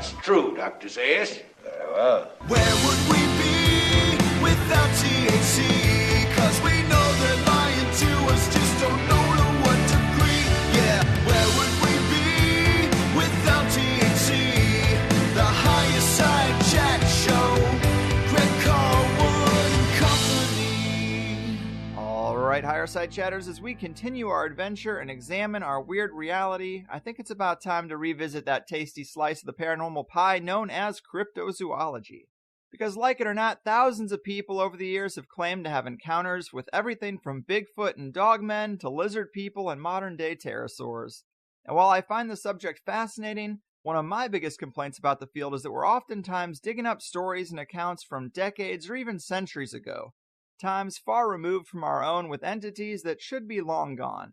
That's true, Dr. Zayas. Very well. Where would we be without THC? 'Cause we know they're lying to us, just don't know to what degree. Yeah, where would we be without THC? The Higherside Chat Show, Greg Carlwood and Company. All right, Higherside Chatters, as we continue our adventure and examine our weird reality, I think it's about time to revisit that tasty slice of the paranormal pie known as cryptozoology. Because like it or not, thousands of people over the years have claimed to have encounters with everything from Bigfoot and dogmen to lizard people and modern-day pterosaurs. And while I find the subject fascinating, one of my biggest complaints about the field is that we're oftentimes digging up stories and accounts from decades or even centuries ago, times far removed from our own with entities that should be long gone.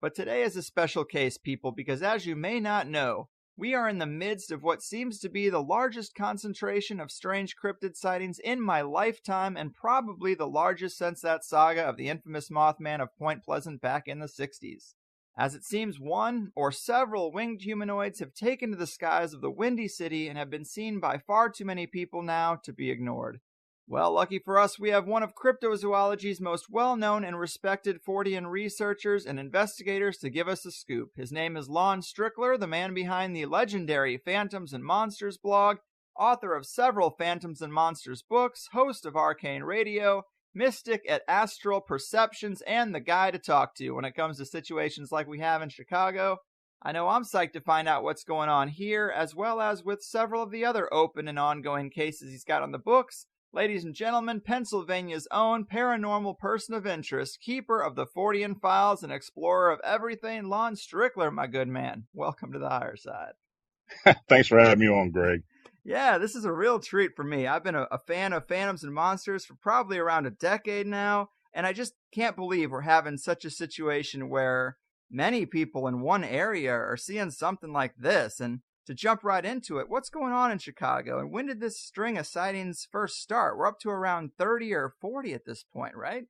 But today is a special case, people, because as you may not know, we are in the midst of what seems to be the largest concentration of strange cryptid sightings in my lifetime, and probably the largest since that saga of the infamous Mothman of Point Pleasant back in the 60s. As it seems, one or several winged humanoids have taken to the skies of the Windy City and have been seen by far too many people now to be ignored. Well, lucky for us, we have one of cryptozoology's most well-known and respected Fortean researchers and investigators to give us a scoop. His name is Lon Strickler, the man behind the legendary Phantoms and Monsters blog, author of several Phantoms and Monsters books, host of Arcane Radio, mystic at Astral Perceptions, and the guy to talk to when it comes to situations like we have in Chicago. I know I'm psyched to find out what's going on here, as well as with several of the other open and ongoing cases he's got on the books. Ladies and gentlemen, Pennsylvania's own paranormal person of interest, keeper of the Fortean files, and explorer of everything, Lon Strickler, my good man. Welcome to the Higher Side. Thanks for having me on, Greg. Yeah, this is a real treat for me. I've been a fan of Phantoms and Monsters for probably around a decade now, and I just can't believe we're having such a situation where many people in one area are seeing something like this. And to jump right into it, what's going on in Chicago, and when did this string of sightings first start? We're up to around 30 or 40 at this point, right?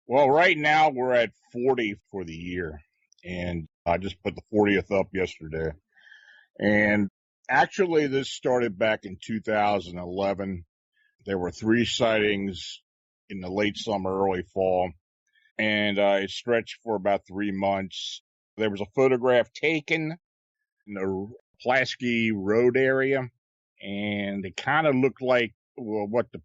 Well, right now we're at 40 for the year, and I just put the 40th up yesterday. And actually, this started back in 2011. There were 3 sightings in the late summer, early fall, and it stretched for about 3 months. There was a photograph taken in the Pulaski Road area, and it kind of looked like what the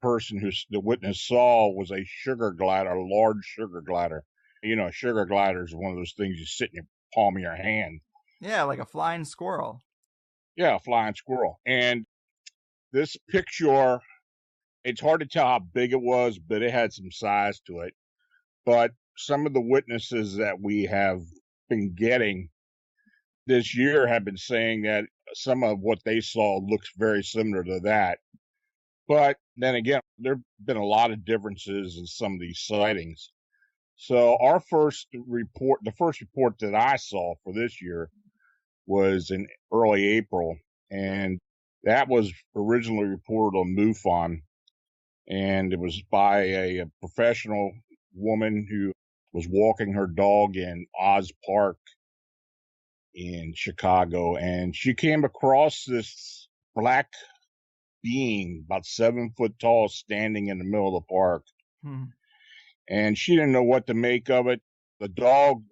witness saw was a sugar glider, a large sugar glider. You know, a sugar glider is one of those things you sit in your palm of your hand. Yeah, like a flying squirrel. Yeah, a flying squirrel. And this picture, it's hard to tell how big it was, but it had some size to it. But some of the witnesses that we have been getting this year have been saying that some of what they saw looks very similar to that. But then again, there have been a lot of differences in some of these sightings. So the first report that I saw for this year was in early April, and that was originally reported on MUFON, and it was by a professional woman who was walking her dog in Oz Park in Chicago, and she came across this black being about 7 foot tall standing in the middle of the park. And she didn't know what to make of it. The dog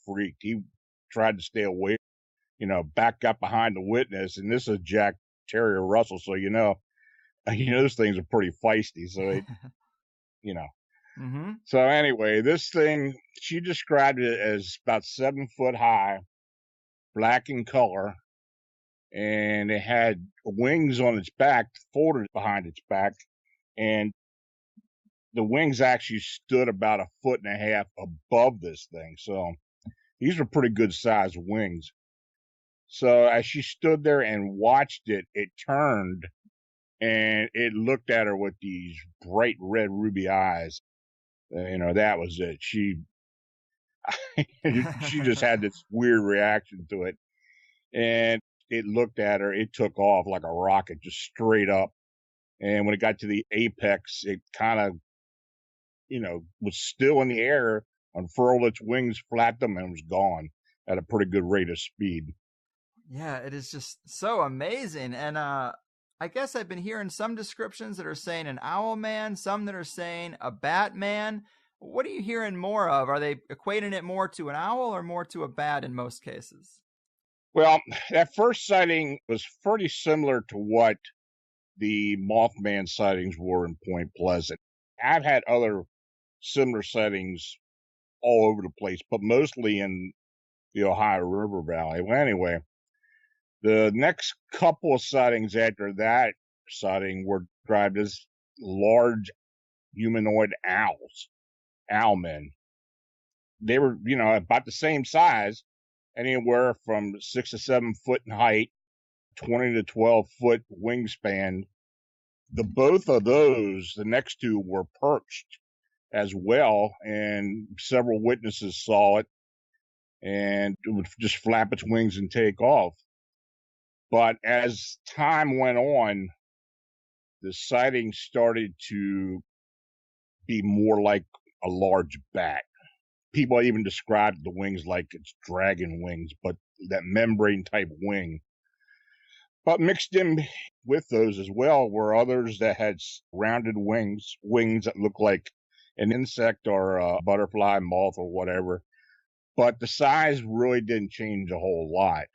freaked. He tried to stay away, back up behind the witness, and this is Jack Terrier Russell, so those things are pretty feisty, so it Mm-hmm. So anyway, this thing, she described it as about 7 foot high, black in color, and it had wings on its back, folded behind its back, and the wings actually stood about 1.5 foot above this thing. So these were pretty good sized wings. So as she stood there and watched it, it turned and it looked at her with these bright red ruby eyes. That was it. She just had this weird reaction to it, and it looked at her. It took off like a rocket, just straight up. And when it got to the apex, it kind of, was still in the air, unfurled its wings, flapped them, and was gone at a pretty good rate of speed. Yeah, it is just so amazing. And I guess I've been hearing some descriptions that are saying an owl man, some that are saying a bat man. What are you hearing more of? Are they equating it more to an owl or more to a bat in most cases? Well, that first sighting was pretty similar to what the Mothman sightings were in Point Pleasant. I've had other similar sightings all over the place, but mostly in the Ohio River Valley. Well, anyway, the next couple of sightings after that sighting were described as large humanoid owls, owlmen. They were, about the same size, anywhere from 6 to 7 foot in height, 20 to 12 foot wingspan. Both of those, the next two, were perched as well, and several witnesses saw it, and it would just flap its wings and take off. But as time went on, the sightings started to be more like a large bat. People even described the wings like it's dragon wings, but that membrane type wing. But mixed in with those as well were others that had rounded wings that look like an insect or a butterfly, moth, or whatever. But the size really didn't change a whole lot.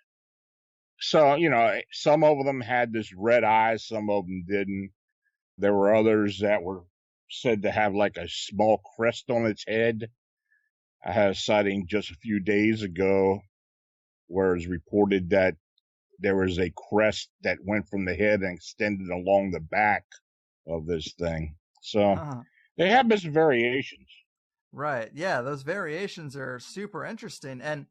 So, some of them had this red eyes, some of them didn't. There were others that were said to have like a small crest on its head. I had a sighting just a few days ago where it was reported that there was a crest that went from the head and extended along the back of this thing. So they have some variations. Right. Yeah, those variations are super interesting. And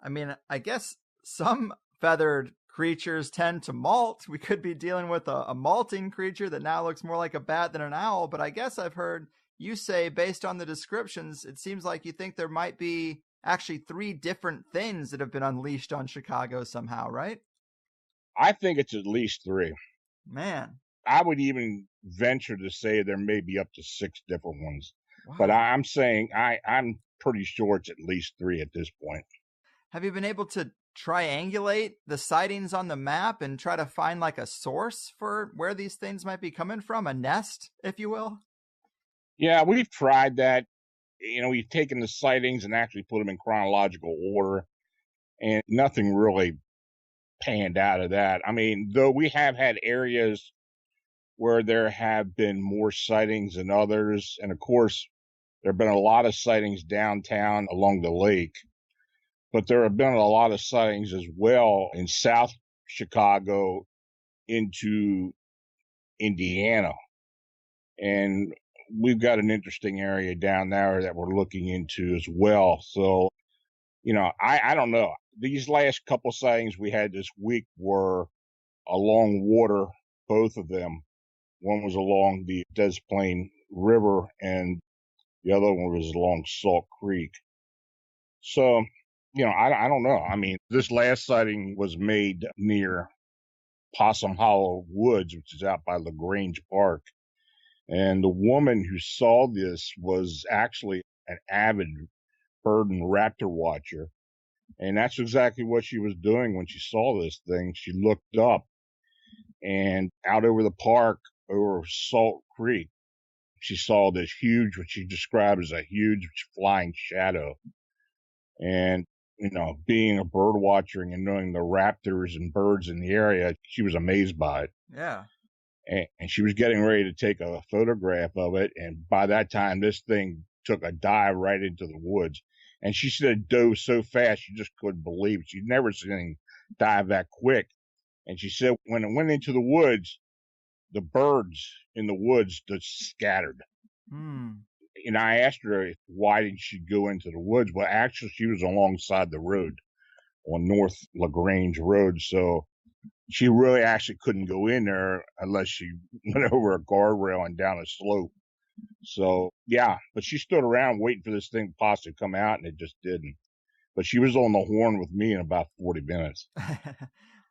I mean, I guess some feathered creatures tend to molt. We could be dealing with a molting creature that now looks more like a bat than an owl. But I guess I've heard you say, based on the descriptions, it seems like you think there might be actually 3 different things that have been unleashed on Chicago somehow, right? I think it's at least 3. Man. I would even venture to say there may be up to 6 different ones. Wow. But I'm saying I'm pretty sure it's at least 3 at this point. Have you been able to triangulate the sightings on the map and try to find like a source for where these things might be coming from? A nest, if you will? Yeah, we've tried that. We've taken the sightings and actually put them in chronological order, and nothing really panned out of that. I mean, though we have had areas where there have been more sightings than others, and of course, there have been a lot of sightings downtown along the lake, but there have been a lot of sightings as well in South Chicago into Indiana. And we've got an interesting area down there that we're looking into as well. So, I don't know. These last couple sightings we had this week were along water, both of them. One was along the Des Plaines River, and the other one was along Salt Creek. So, I don't know. I mean, this last sighting was made near Possum Hollow Woods, which is out by LaGrange Park. And the woman who saw this was actually an avid bird and raptor watcher. And that's exactly what she was doing when she saw this thing. She looked up, and out over the park, over Salt Creek, she saw this huge, what she described as a huge flying shadow. And, being a bird watcher and knowing the raptors and birds in the area, she was amazed by it. Yeah. And she was getting ready to take a photograph of it. And by that time, this thing took a dive right into the woods. And she said it dove so fast, she just couldn't believe it. She'd never seen anything dive that quick. And she said when it went into the woods, the birds in the woods just scattered. And I asked her, why didn't she go into the woods? Well, actually, she was alongside the road on North LaGrange Road. So she really actually couldn't go in there unless she went over a guardrail and down a slope. So, yeah, but she stood around waiting for this thing to possibly come out, and it just didn't. But she was on the horn with me in about 40 minutes.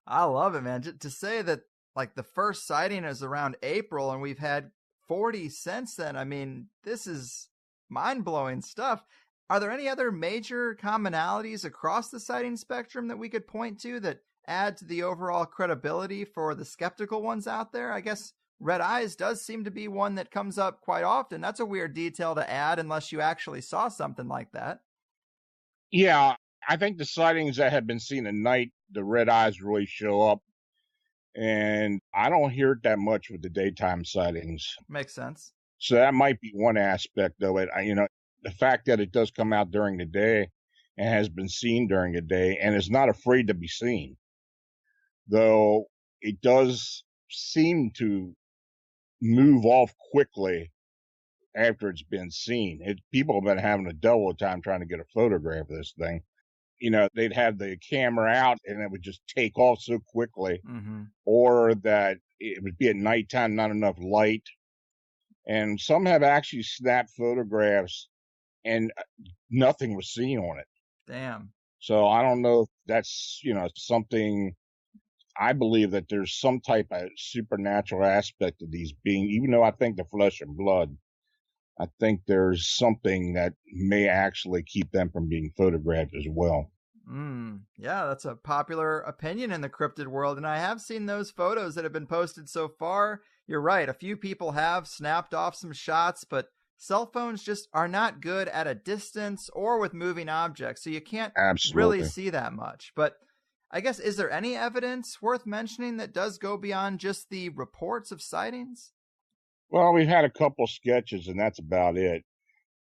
I love it, man. To say that, like, the first sighting is around April, and we've had 40 since then. I mean, this is mind-blowing stuff. Are there any other major commonalities across the sighting spectrum that we could point to that add to the overall credibility for the skeptical ones out there? I guess red eyes does seem to be one that comes up quite often. That's a weird detail to add unless you actually saw something like that. Yeah, I think the sightings that have been seen at night, the red eyes really show up. And I don't hear it that much with the daytime sightings. Makes sense. So that might be one aspect of it. The fact that it does come out during the day and has been seen during the day and is not afraid to be seen, though it does seem to move off quickly after it's been seen. People have been having a devil of a time trying to get a photograph of this thing. They'd have the camera out and it would just take off so quickly, or that it would be at nighttime, not enough light. And some have actually snapped photographs and nothing was seen on it. Damn. So I don't know if that's, something. I believe that there's some type of supernatural aspect of these beings, even though I think they're flesh and blood. I think there's something that may actually keep them from being photographed as well. Yeah, that's a popular opinion in the cryptid world, and I have seen those photos that have been posted so far. You're right, a few people have snapped off some shots, but cell phones just are not good at a distance or with moving objects, so you can't really see that much. But I guess, is there any evidence worth mentioning that does go beyond just the reports of sightings? Well, we've had a couple sketches, and that's about it.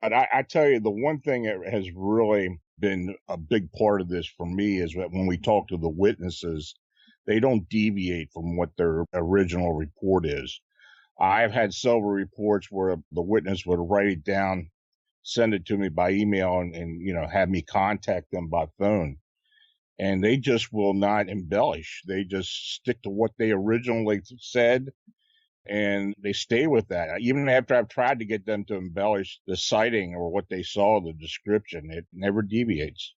But I tell you, the one thing that has really been a big part of this for me is that when we talk to the witnesses, they don't deviate from what their original report is. I've had several reports where the witness would write it down, send it to me by email, and have me contact them by phone. And they just will not embellish. They just stick to what they originally said. And they stay with that. Even after I've tried to get them to embellish the sighting or what they saw, the description, it never deviates.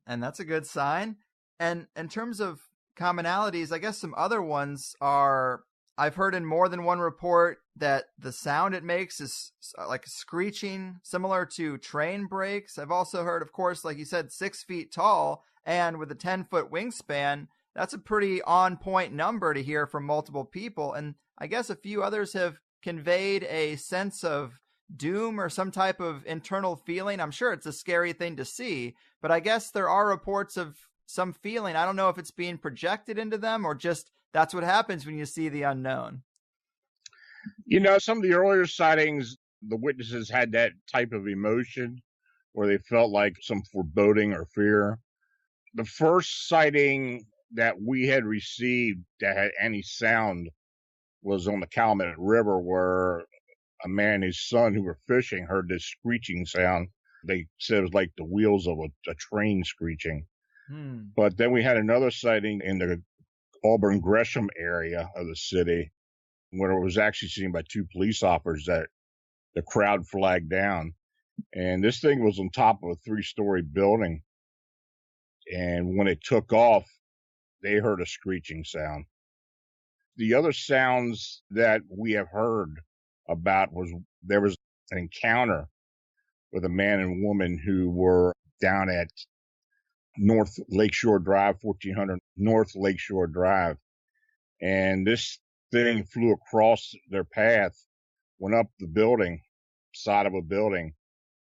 And that's a good sign. And in terms of commonalities, I guess some other ones are, I've heard in more than one report that the sound it makes is like screeching, similar to train brakes. I've also heard, of course, like you said, 6 feet tall and with a 10-foot wingspan. That's a pretty on-point number to hear from multiple people. And I guess a few others have conveyed a sense of doom or some type of internal feeling. I'm sure it's a scary thing to see, but I guess there are reports of some feeling. I don't know if it's being projected into them or just that's what happens when you see the unknown. Some of the earlier sightings, the witnesses had that type of emotion where they felt like some foreboding or fear. The first sighting that we had received that had any sound was on the Calumet River, where a man and his son who were fishing heard this screeching sound. They said it was like the wheels of a train screeching. But then we had another sighting in the Auburn Gresham area of the city where it was actually seen by 2 police officers that the crowd flagged down. And this thing was on top of a 3-story building. And when it took off, they heard a screeching sound. The other sounds that we have heard about was there was an encounter with a man and woman who were down at North Lakeshore Drive, 1400 North Lakeshore Drive. And this thing flew across their path, went up the building, side of a building,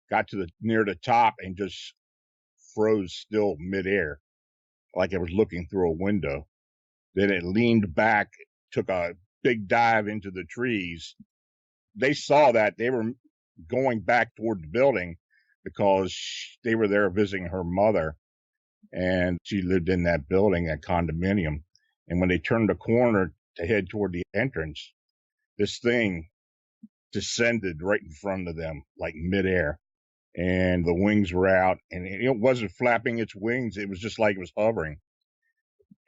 got to near the top and just froze still midair, like it was looking through a window. Then it leaned back, took a big dive into the trees. They saw that. They were going back toward the building because they were there visiting her mother, and she lived in that building, that condominium. And when they turned the corner to head toward the entrance, this thing descended right in front of them, like midair. And the wings were out, and it wasn't flapping its wings. It was just like it was hovering.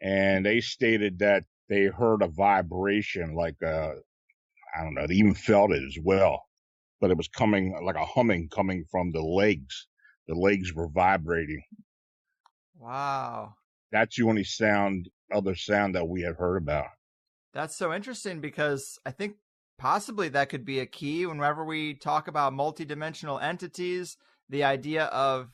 And they stated that they heard a vibration, like I don't know, they even felt it as well. But it was coming like a humming coming from the legs. The legs were vibrating. Wow. That's the only other sound that we have heard about. That's so interesting because I think possibly that could be a key whenever we talk about multidimensional entities. The idea of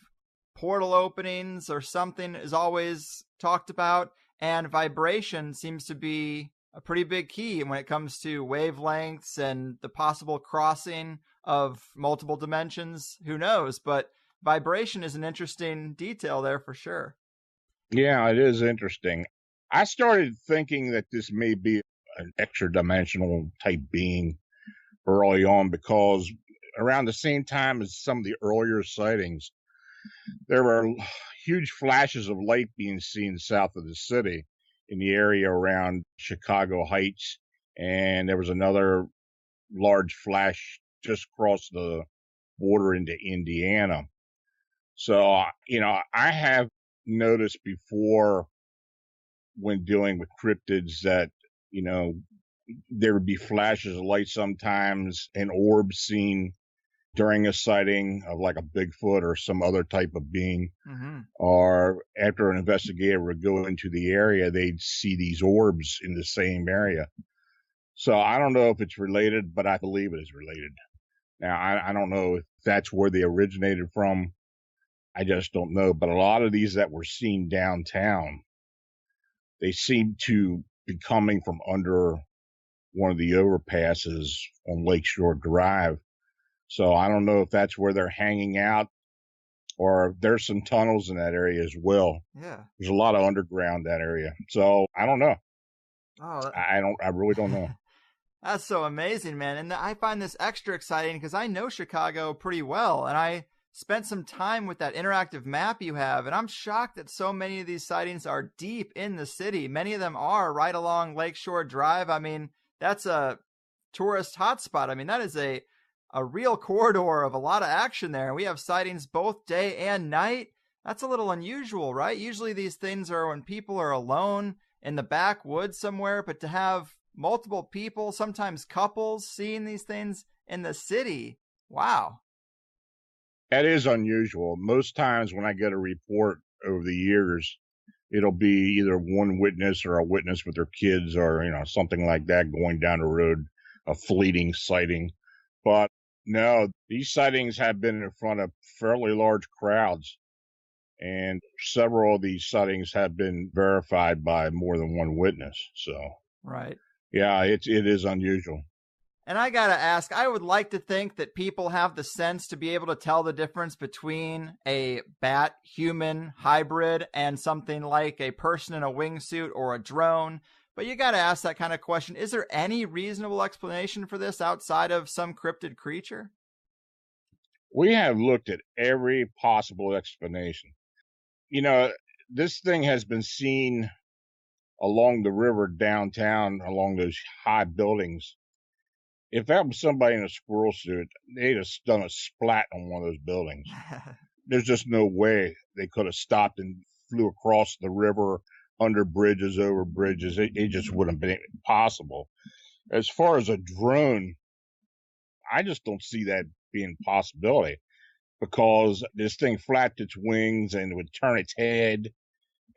portal openings or something is always talked about. And vibration seems to be a pretty big key when it comes to wavelengths and the possible crossing of multiple dimensions. Who knows? But vibration is an interesting detail there for sure. Yeah, it is interesting. I started thinking that this may be an extra dimensional type being early on because around the same time as some of the earlier sightings, there were huge flashes of light being seen south of the city in the area around Chicago Heights. And there was another large flash just across the border into Indiana. So, I have noticed before when dealing with cryptids that, there would be flashes of light sometimes and orbs seen during a sighting of like a Bigfoot or some other type of being. Mm-hmm. Or after an investigator would go into the area, they'd see these orbs in the same area. So I don't know if it's related, but I believe it is related. Now, I don't know if that's where they originated from. I just don't know. But a lot of these that were seen downtown, they seem to be coming from under one of the overpasses on Lakeshore Drive. So I don't know if that's where they're hanging out, or there's some tunnels in that area as well. Yeah. There's a lot of underground that area. So I don't know. Oh, I really don't know. That's so amazing, man. And I find this extra exciting because I know Chicago pretty well, and I spent some time with that interactive map you have, and I'm shocked that so many of these sightings are deep in the city. Many of them are right along Lakeshore Drive. I mean, that's a tourist hotspot. I mean, that is a real corridor of a lot of action there. And we have sightings both day and night. That's a little unusual, right? Usually these things are when people are alone in the backwoods somewhere, but to have multiple people, sometimes couples, seeing these things in the city, wow. That is unusual. Most times when I get a report over the years, it'll be either one witness or a witness with their kids or, something like that going down the road, a fleeting sighting. But no, these sightings have been in front of fairly large crowds, and several of these sightings have been verified by more than one witness. So, right. Yeah, it is unusual. And I gotta ask, I would like to think that people have the sense to be able to tell the difference between a bat-human hybrid and something like a person in a wingsuit or a drone. But you gotta ask that kind of question. Is there any reasonable explanation for this outside of some cryptid creature? We have looked at every possible explanation. This thing has been seen along the river downtown, along those high buildings. If that was somebody in a squirrel suit, they'd have done a splat on one of those buildings. There's just no way they could have stopped and flew across the river, under bridges, over bridges. It just wouldn't have been possible. As far as a drone, I just don't see that being a possibility, because this thing flapped its wings and would turn its head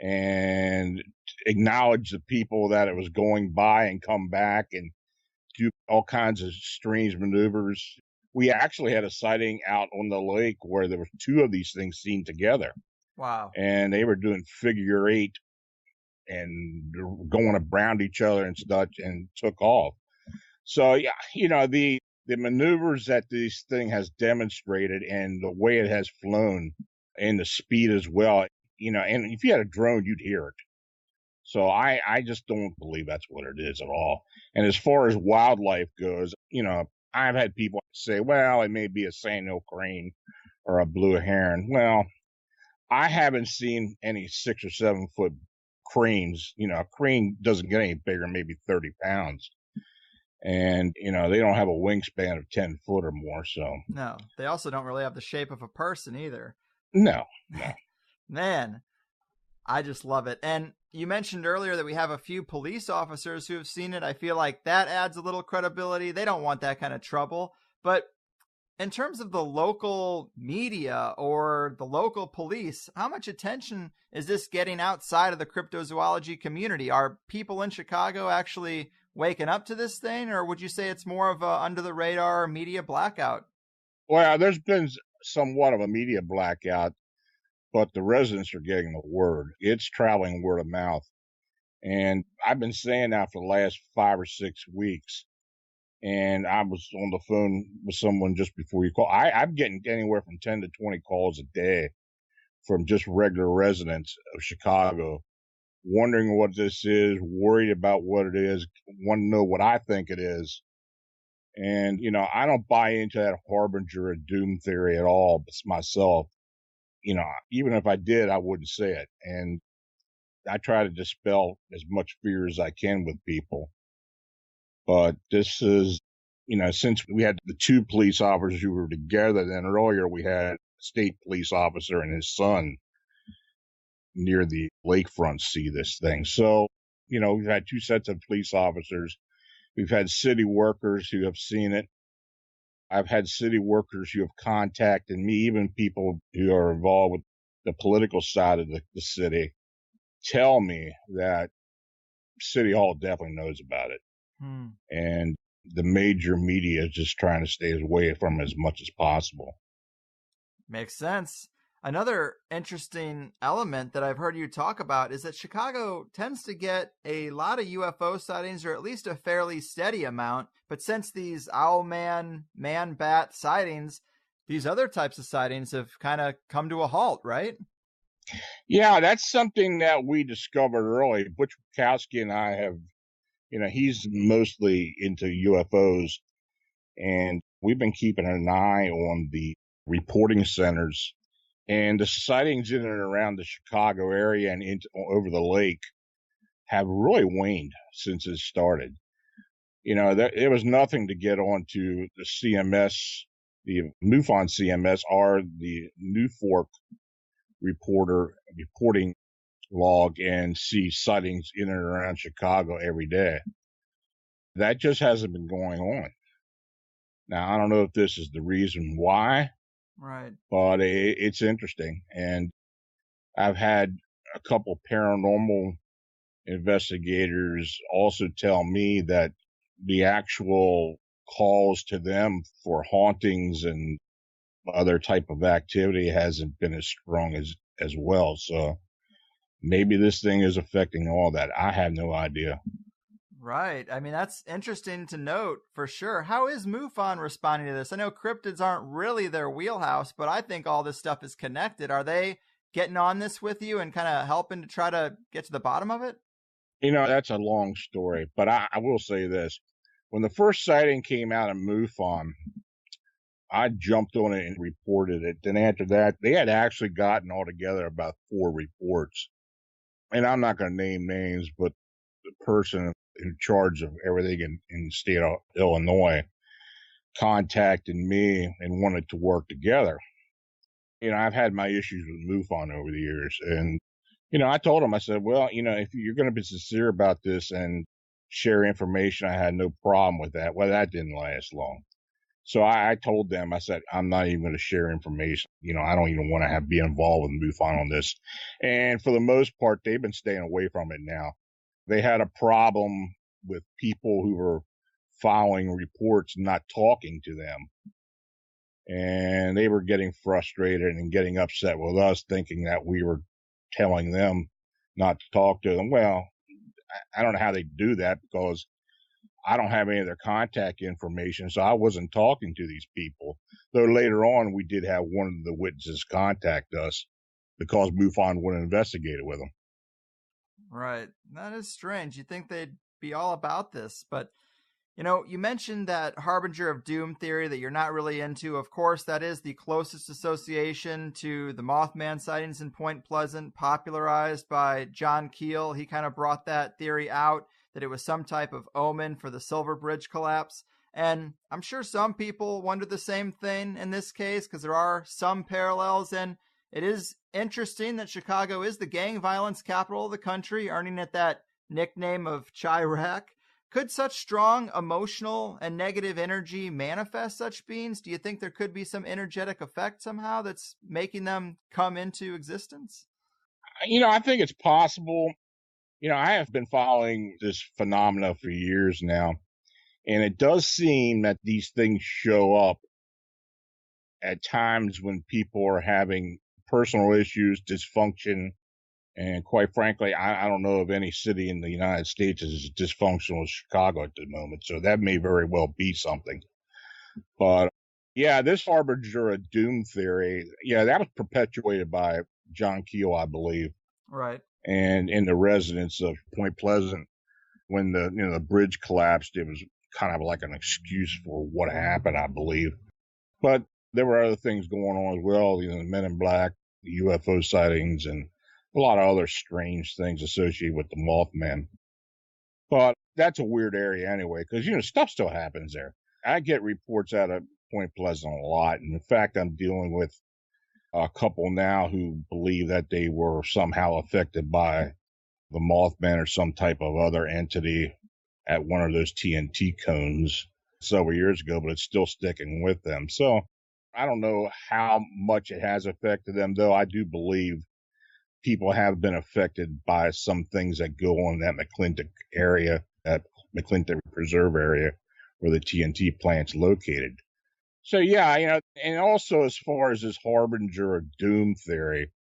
and acknowledge the people that it was going by and come back and do all kinds of strange maneuvers. We actually had a sighting out on the lake where there were two of these things seen together. Wow. And they were doing figure eight and going around each other and such, and took off. So, yeah, the maneuvers that this thing has demonstrated and the way it has flown and the speed as well, and if you had a drone, you'd hear it. So I just don't believe that's what it is at all. And as far as wildlife goes, I've had people say, well, it may be a sandhill crane or a blue heron. Well, I haven't seen any 6 or 7 foot cranes. A crane doesn't get any bigger, maybe 30 pounds. And, they don't have a wingspan of 10 foot or more. So no, they also don't really have the shape of a person either. No. Man, I just love it. And you mentioned earlier that we have a few police officers who have seen it. I feel like that adds a little credibility. They don't want that kind of trouble. But in terms of the local media or the local police, how much attention is this getting outside of the cryptozoology community? Are people in Chicago actually waking up to this thing, or would you say it's more of a under the radar media blackout? Well, there's been somewhat of a media blackout, but the residents are getting the word. It's traveling word of mouth. And I've been saying that for the last 5 or 6 weeks. And I was on the phone with someone just before you call. I'm getting anywhere from 10 to 20 calls a day from just regular residents of Chicago, wondering what this is, worried about what it is, want to know what I think it is. And, I don't buy into that harbinger of doom theory at all myself. Even if I did, I wouldn't say it. And I try to dispel as much fear as I can with people. But this is, since we had the 2 police officers who were together, then earlier we had a state police officer and his son near the lakefront see this thing. So, we've had 2 sets of police officers. We've had city workers who have seen it. I've had city workers who have contacted me, even people who are involved with the political side of the city, tell me that City Hall definitely knows about it. And the major media is just trying to stay away from it as much as possible. Makes sense. Another interesting element that I've heard you talk about is that Chicago tends to get a lot of UFO sightings, or at least a fairly steady amount. But since these Owlman, man-bat sightings, these other types of sightings have kind of come to a halt, right? Yeah, that's something that we discovered early. Butch Bukowski and I have, he's mostly into UFOs, and we've been keeping an eye on the reporting centers. And the sightings in and around the Chicago area and over the lake have really waned since it started. There was nothing to get onto the CMS, the MUFON CMS, or the New Fork reporting log and see sightings in and around Chicago every day. That just hasn't been going on. Now, I don't know if this is the reason why. Right. But it's interesting. And I've had a couple paranormal investigators also tell me that the actual calls to them for hauntings and other type of activity hasn't been as strong as well. So maybe this thing is affecting all that. I have no idea. Right. I mean, that's interesting to note for sure. How is MUFON responding to this? I know cryptids aren't really their wheelhouse, but I think all this stuff is connected. Are they getting on this with you and kind of helping to try to get to the bottom of it? That's a long story, but I will say this. When the first sighting came out of MUFON, I jumped on it and reported it. Then after that, they had actually gotten altogether about 4 reports. And I'm not going to name names, but the person in charge of everything in the state of Illinois contacted me and wanted to work together. I've had my issues with MUFON over the years. And, I told him, I said, well, if you're going to be sincere about this and share information, I had no problem with that. Well, that didn't last long. So I told them, I said, I'm not even going to share information. I don't even want to be involved with MUFON on this. And for the most part, they've been staying away from it now. They had a problem with people who were filing reports not talking to them. And they were getting frustrated and getting upset with us, thinking that we were telling them not to talk to them. Well, I don't know how they do that, because I don't have any of their contact information, so I wasn't talking to these people. Though later on, we did have one of the witnesses contact us because MUFON wouldn't investigate it with them. Right. That is strange. You'd think they'd be all about this, but you mentioned that harbinger of doom theory that you're not really into. Of course, that is the closest association to the Mothman sightings in Point Pleasant, popularized by John Keel. He kind of brought that theory out, that it was some type of omen for the Silver Bridge collapse. And I'm sure some people wonder the same thing in this case, because there are some parallels. And it is interesting that Chicago is the gang violence capital of the country, earning it that nickname of Chirac. Could such strong emotional and negative energy manifest such beings? Do you think there could be some energetic effect somehow that's making them come into existence? I think it's possible. I have been following this phenomena for years now, and it does seem that these things show up at times when people are having personal issues, dysfunction, And quite frankly, I don't know of any city in the United States as dysfunctional as Chicago at the moment. So that may very well be something. But yeah, this harbinger of doom theory, yeah, that was perpetuated by John Keel, I believe. Right. And in the residents of Point Pleasant, when the bridge collapsed, it was kind of like an excuse for what happened, I believe. But there were other things going on as well, the Men in Black, the UFO sightings, and a lot of other strange things associated with the Mothman. But that's a weird area anyway, because, stuff still happens there. I get reports out of Point Pleasant a lot. And in fact, I'm dealing with a couple now who believe that they were somehow affected by the Mothman or some type of other entity at one of those TNT cones several years ago, but it's still sticking with them. So I don't know how much it has affected them, though I do believe people have been affected by some things that go on in that McClintock area, that McClintock Preserve area where the TNT plant's located. So yeah, and also as far as this harbinger of doom theory,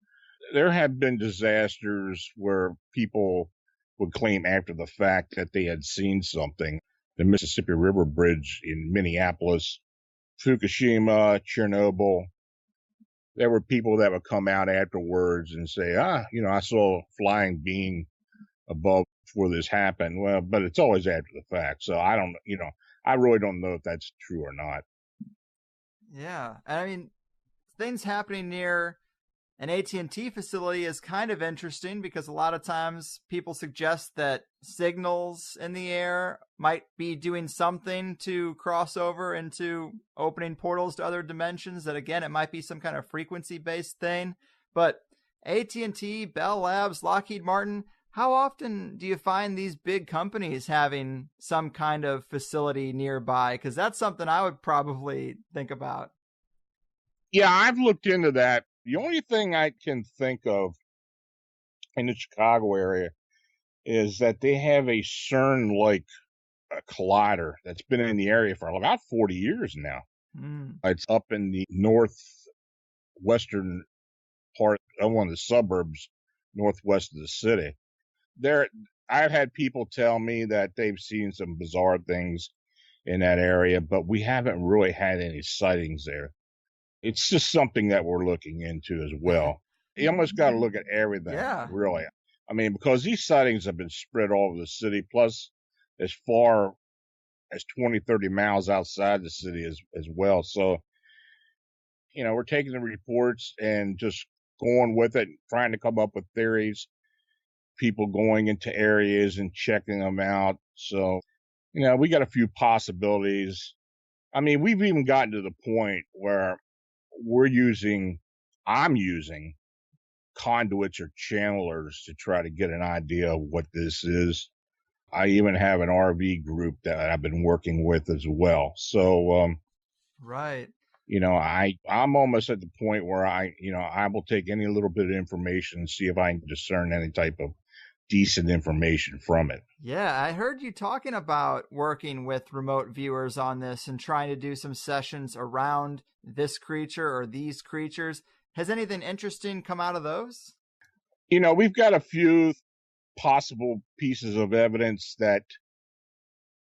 there have been disasters where people would claim after the fact that they had seen something. The Mississippi River Bridge in Minneapolis, Fukushima, Chernobyl. There were people that would come out afterwards and say, I saw a flying being above before this happened. Well, but it's always after the fact. So I don't, I really don't know if that's true or not. Yeah. And I mean, things happening near an AT&T facility is kind of interesting because a lot of times people suggest that signals in the air might be doing something to cross over into opening portals to other dimensions, that again, it might be some kind of frequency-based thing. But AT&T, Bell Labs, Lockheed Martin, how often do you find these big companies having some kind of facility nearby? Because that's something I would probably think about. Yeah, I've looked into that. The only thing I can think of in the Chicago area is that they have a CERN-like collider that's been in the area for about 40 years now. It's up in the northwestern part of one of the suburbs, northwest of the city. I've had people tell me that they've seen some bizarre things in that area, but we haven't really had any sightings there. It's just something that we're looking into as well. You almost got to look at everything, really. I mean, because these sightings have been spread all over the city, plus as far as 20, 30 miles outside the city as well. So, we're taking the reports and just going with it, trying to come up with theories, people going into areas and checking them out. So, we got a few possibilities. I mean, we've even gotten to the point where I'm using conduits or channelers to try to get an idea of what this is. I even have an RV group that I've been working with as well. So, right. I'm almost at the point where I will take any little bit of information and see if I can discern any type of decent information from it. Yeah, I heard you talking about working with remote viewers on this and trying to do some sessions around this creature or these creatures. Has anything interesting come out of those? We've got a few possible pieces of evidence that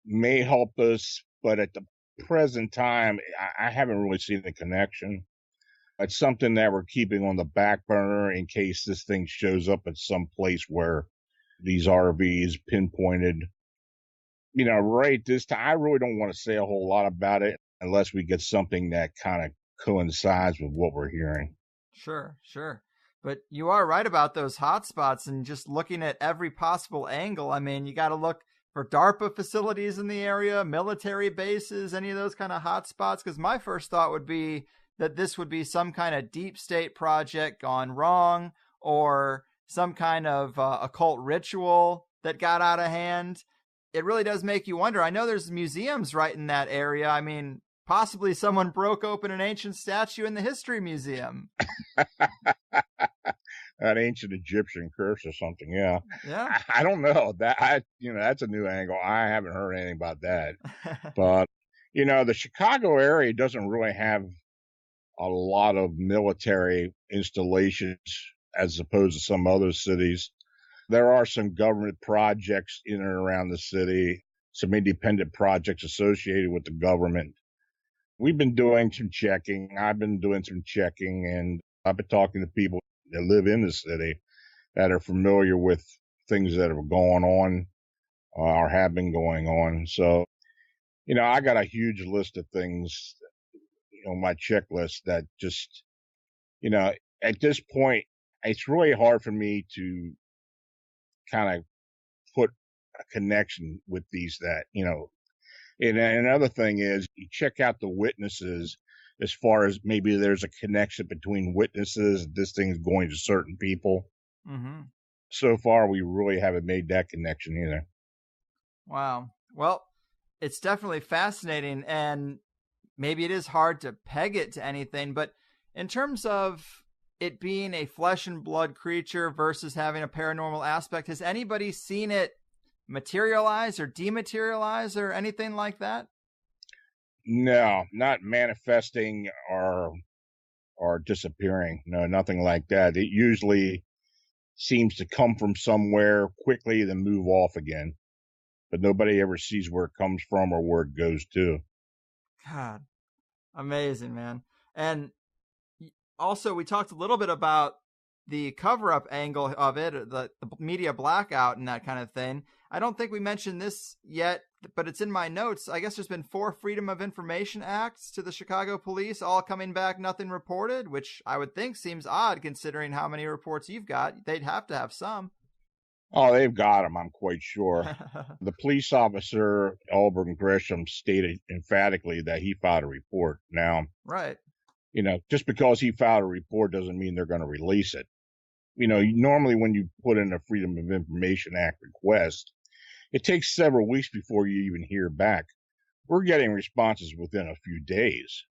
may help us, but at the present time, I haven't really seen the connection. It's something that we're keeping on the back burner in case this thing shows up at some place where these RVs pinpointed. Right this time, I really don't want to say a whole lot about it unless we get something that kind of coincides with what we're hearing. Sure. But you are right about those hotspots and just looking at every possible angle. I mean, you got to look for DARPA facilities in the area, military bases, any of those kind of hotspots. Because my first thought would be that this would be some kind of deep state project gone wrong, or some kind of occult ritual that got out of hand. It really does make you wonder. I know there's museums right in that area. I mean, possibly someone broke open an ancient statue in the History Museum. An ancient Egyptian curse or something. Yeah. Yeah. I don't know that. That's a new angle. I haven't heard anything about that. But the Chicago area doesn't really have a lot of military installations as opposed to some other cities. There are some government projects in and around the city, some independent projects associated with the government. We've been doing some checking. I've been doing some checking, and I've been talking to people that live in the city that are familiar with things that have gone on or have been going on. So, I got a huge list of things on my checklist that just, at this point, it's really hard for me to kind of put a connection with these that, and another thing is you check out the witnesses as far as maybe there's a connection between witnesses. This thing's going to certain people. Mm-hmm. So far, we really haven't made that connection either. Wow. Well, it's definitely fascinating, and maybe it is hard to peg it to anything, but in terms of it being a flesh and blood creature versus having a paranormal aspect, has anybody seen it materialize or dematerialize or anything like that? No, not manifesting or disappearing. No, nothing like that. It usually seems to come from somewhere quickly, then move off again. But nobody ever sees where it comes from or where it goes to. God, amazing, man. And also, we talked a little bit about the cover-up angle of it, the media blackout and that kind of thing. I don't think we mentioned this yet, but it's in my notes. I guess there's been 4 Freedom of Information Acts to the Chicago police, all coming back, nothing reported, which I would think seems odd considering how many reports you've got. They'd have to have some. Oh, they've got them, I'm quite sure. The police officer, Albert Gresham, stated emphatically that he filed a report. Now, right. Just because he filed a report doesn't mean they're going to release it. Normally when you put in a Freedom of Information Act request, it takes several weeks before you even hear back. We're getting responses within a few days.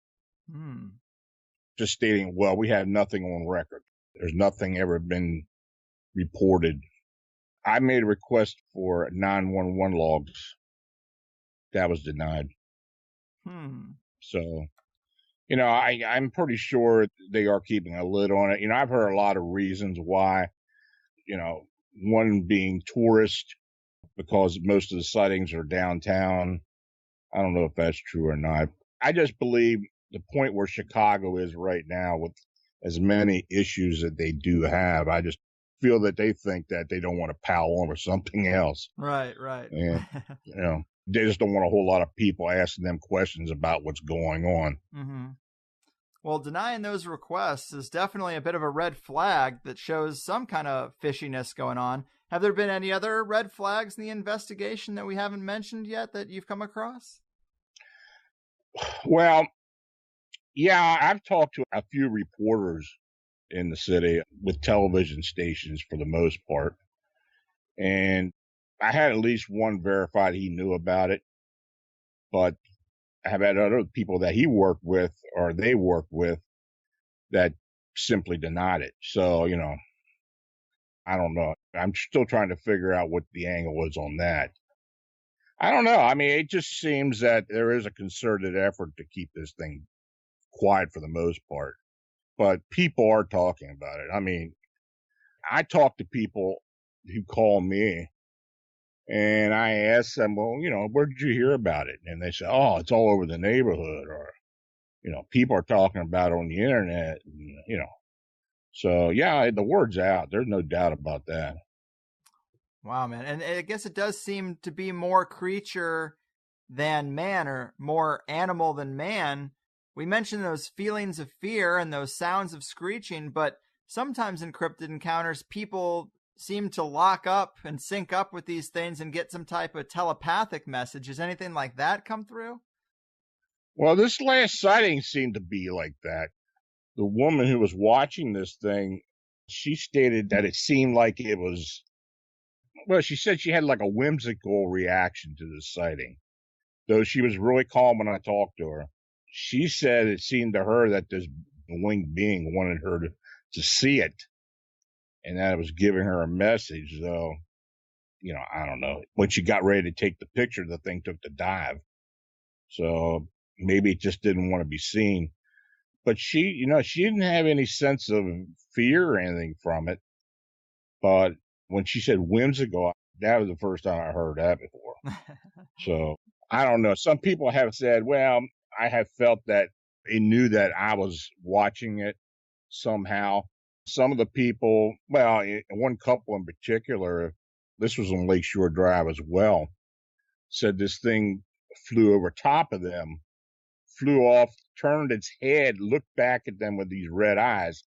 Just stating, well, we have nothing on record. There's nothing ever been reported. I made a request for 911 logs. That was denied. So, I'm pretty sure they are keeping a lid on it. I've heard a lot of reasons why, one being tourist, because most of the sightings are downtown. I don't know if that's true or not. I just believe the point where Chicago is right now with as many issues that they do have, I just feel that they think that they don't want to pile on with something else. Right. And, they just don't want a whole lot of people asking them questions about what's going on. Mm-hmm. Well, denying those requests is definitely a bit of a red flag that shows some kind of fishiness going on. Have there been any other red flags in the investigation that we haven't mentioned yet that you've come across? Well, yeah, I've talked to a few reporters in the city with television stations for the most part. And I had at least one verified he knew about it. But I have had other people that he worked with or they worked with that simply denied it. So, I don't know. I'm still trying to figure out what the angle was on that. I don't know. I mean, it just seems that there is a concerted effort to keep this thing quiet for the most part. But people are talking about it. I mean, I talk to people who call me and I ask them, well, where did you hear about it? And they say, oh, it's all over the neighborhood, or, people are talking about it on the internet, and, So, yeah, the word's out. There's no doubt about that. Wow, man. And I guess it does seem to be more creature than man, or more animal than man. We mentioned those feelings of fear and those sounds of screeching, but sometimes in cryptid encounters, people seem to lock up and sync up with these things and get some type of telepathic message. Has anything like that come through? Well, this last sighting seemed to be like that. The woman who was watching this thing, she stated that it seemed like it was, well, she said she had like a whimsical reaction to this sighting. Though she was really calm when I talked to her. She said it seemed to her that this winged being wanted her to see it, and that it was giving her a message. So, I don't know. When she got ready to take the picture, the thing took the dive. So maybe it just didn't want to be seen. But she didn't have any sense of fear or anything from it. But when she said whimsical, that was the first time I heard that before. So I don't know. Some people have said, well, I have felt that they knew that I was watching it somehow. Some of the people, well, one couple in particular, this was on Lakeshore Drive as well, said this thing flew over top of them, flew off, turned its head, looked back at them with these red eyes,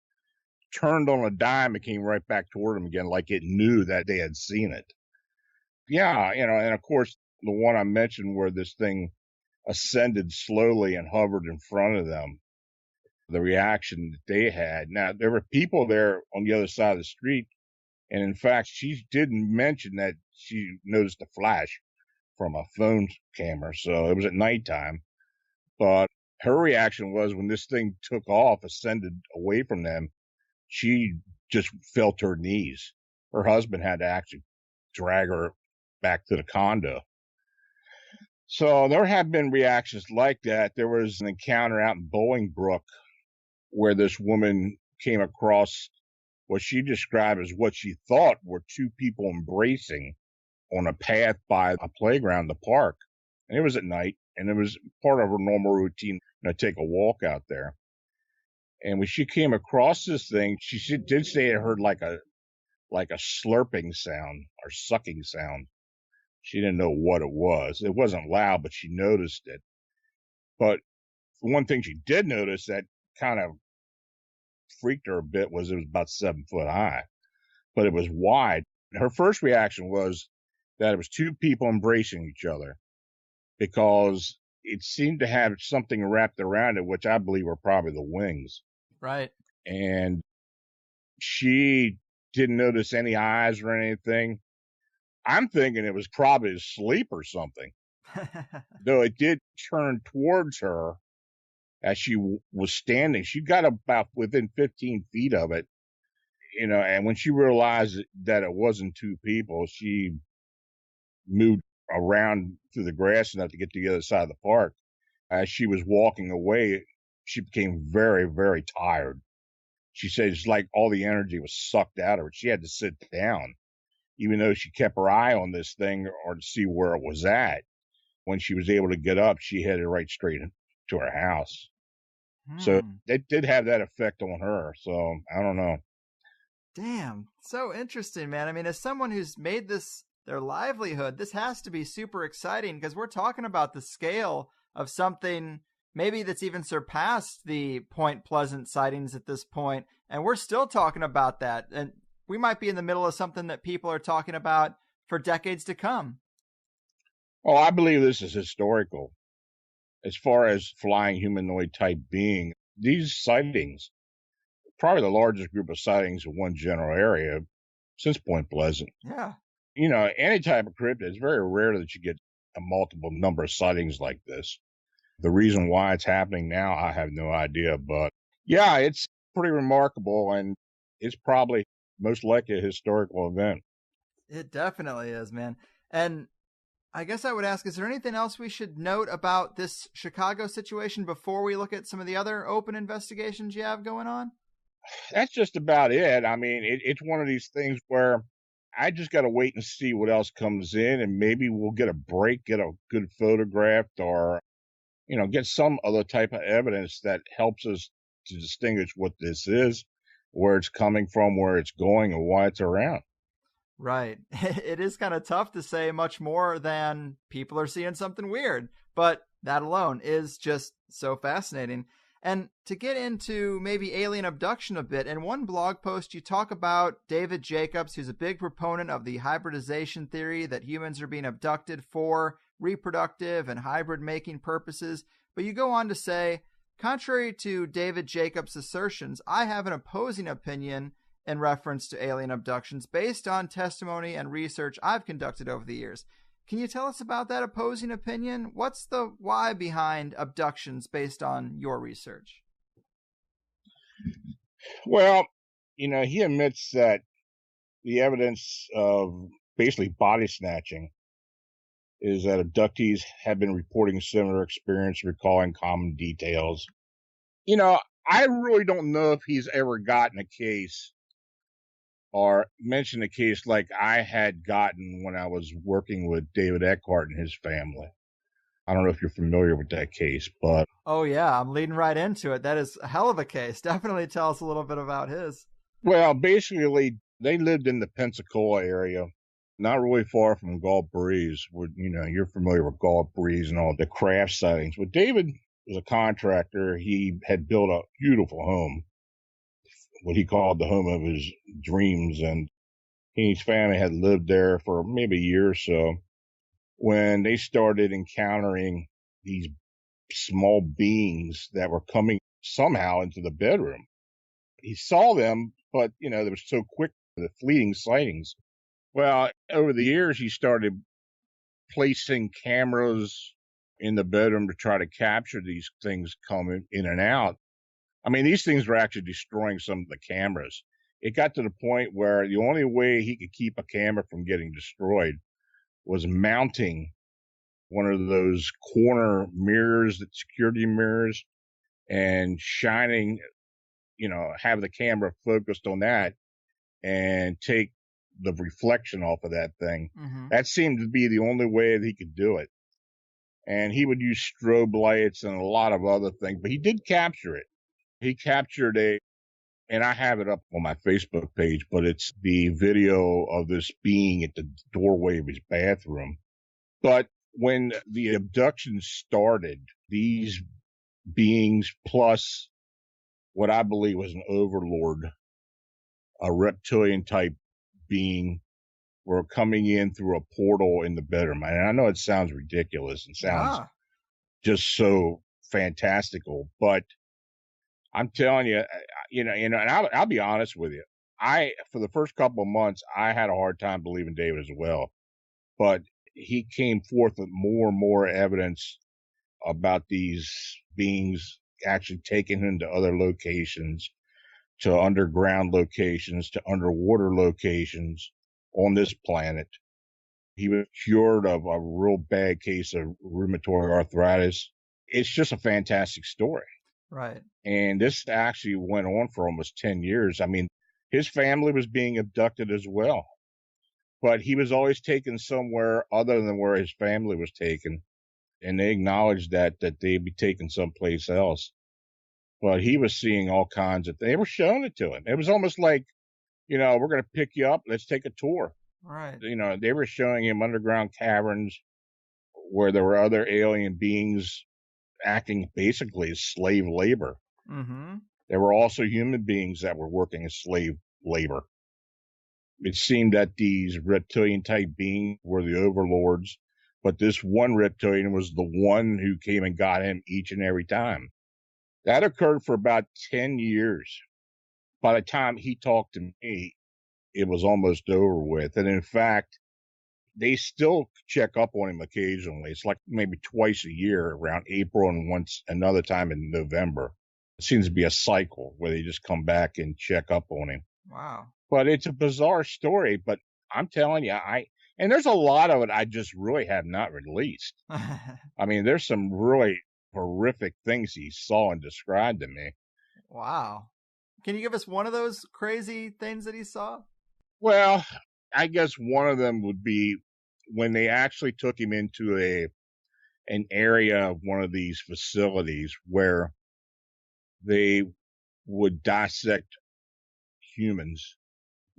turned on a dime and came right back toward them again, like it knew that they had seen it. Yeah, and of course, the one I mentioned where this thing ascended slowly and hovered in front of them, the reaction that they had. Now, there were people there on the other side of the street, and in fact, she didn't mention that she noticed a flash from a phone camera, so it was at nighttime. But her reaction was when this thing took off, ascended away from them, she just fell to her knees. Her husband had to actually drag her back to the condo. So there have been reactions like that. There was an encounter out in Bolingbrook where this woman came across what she described as what she thought were two people embracing on a path by a playground, the park. And it was at night, and it was part of her normal routine to take a walk out there. And when she came across this thing, she did say it heard like a slurping sound or sucking sound. She didn't know what it was. It wasn't loud, but she noticed it. But one thing she did notice that kind of freaked her a bit was it was about 7 foot high, but it was wide. Her first reaction was that it was two people embracing each other because it seemed to have something wrapped around it, which I believe were probably the wings. Right. And she didn't notice any eyes or anything. I'm thinking it was probably asleep or something. Though it did turn towards her as she was standing. She got about within 15 feet of it, and when she realized that it wasn't two people, she moved around through the grass enough to get to the other side of the park. As she was walking away, she became very, very tired. She said it's like all the energy was sucked out of her. She had to sit down, even though she kept her eye on this thing or to see where it was at. When she was able to get up, she headed right straight to her house. So it did have that effect on her. So I don't know. Damn. So interesting, man. I mean, as someone who's made this their livelihood, this has to be super exciting because we're talking about the scale of something maybe that's even surpassed the Point Pleasant sightings at this point, and we're still talking about that. And we might be in the middle of something that people are talking about for decades to come. Oh, I believe this is historical. As far as flying humanoid type being, these sightings, probably the largest group of sightings in one general area since Point Pleasant. Yeah. Any type of cryptid, it's very rare that you get a multiple number of sightings like this. The reason why it's happening now, I have no idea. But yeah, it's pretty remarkable, and it's probably most likely a historical event. It definitely is, man. And I guess I would ask, is there anything else we should note about this Chicago situation before we look at some of the other open investigations you have going on? That's just about it. I mean, it's one of these things where I just got to wait and see what else comes in, and maybe we'll get a break, get a good photograph, or, get some other type of evidence that helps us to distinguish what this is, where it's coming from, where it's going, and why it's around. Right. It is kind of tough to say much more than people are seeing something weird, but that alone is just so fascinating. And to get into maybe alien abduction a bit, in one blog post you talk about David Jacobs, who's a big proponent of the hybridization theory that humans are being abducted for reproductive and hybrid making purposes. But you go on to say, contrary to David Jacobs' assertions, I have an opposing opinion in reference to alien abductions based on testimony and research I've conducted over the years. Can you tell us about that opposing opinion? What's the why behind abductions based on your research? Well, he admits that the evidence of basically body snatching is that abductees have been reporting similar experience, recalling common details. I really don't know if he's ever gotten a case or mentioned a case like I had gotten when I was working with David Eckhart and his family. I don't know if you're familiar with that case, but... Oh, yeah, I'm leading right into it. That is a hell of a case. Definitely tell us a little bit about his. Well, basically, they lived in the Pensacola area, not really far from Gulf Breeze. Where, you're familiar with Gulf Breeze and all the craft sightings. But David was a contractor. He had built a beautiful home, what he called the home of his dreams, and he and his family had lived there for maybe a year or so when they started encountering these small beings that were coming somehow into the bedroom. He saw them, but, they were so quick, the fleeting sightings. Well, over the years, he started placing cameras in the bedroom to try to capture these things coming in and out. I mean, these things were actually destroying some of the cameras. It got to the point where the only way he could keep a camera from getting destroyed was mounting one of those corner mirrors, that security mirrors, and shining, have the camera focused on that and take the reflection off of that thing. Mm-hmm. That seemed to be the only way that he could do it. And he would use strobe lights and a lot of other things, but he did capture it. He captured and I have it up on my Facebook page, but it's the video of this being at the doorway of his bathroom. But when the abduction started, these beings plus what I believe was an overlord, a reptilian type being, were coming in through a portal in the bedroom. And I know it sounds ridiculous and sounds just so fantastical, but I'm telling you, and I'll be honest with you. For the first couple of months, I had a hard time believing David as well, but he came forth with more and more evidence about these beings actually taking him to other locations, to underground locations, to underwater locations on this planet. He was cured of a real bad case of rheumatoid arthritis. It's just a fantastic story. Right. And this actually went on for almost 10 years. I mean, his family was being abducted as well, but he was always taken somewhere other than where his family was taken. And they acknowledged that they'd be taken someplace else. But he was seeing all kinds of things. They were showing it to him. It was almost like, we're going to pick you up. Let's take a tour. Right. They were showing him underground caverns where there were other alien beings acting basically as slave labor. Mm-hmm. There were also human beings that were working as slave labor. It seemed that these reptilian type beings were the overlords, but this one reptilian was the one who came and got him each and every time. That occurred for about 10 years. By the time he talked to me, it was almost over with. And in fact, they still check up on him occasionally. It's like maybe twice a year around April and once another time in November. It seems to be a cycle where they just come back and check up on him. Wow. But it's a bizarre story. But I'm telling you, and there's a lot of it I just really have not released. I mean, there's some really horrific things he saw and described to me. Wow. Can you give us one of those crazy things that he saw? Well, I guess one of them would be when they actually took him into an area of one of these facilities where they would dissect humans,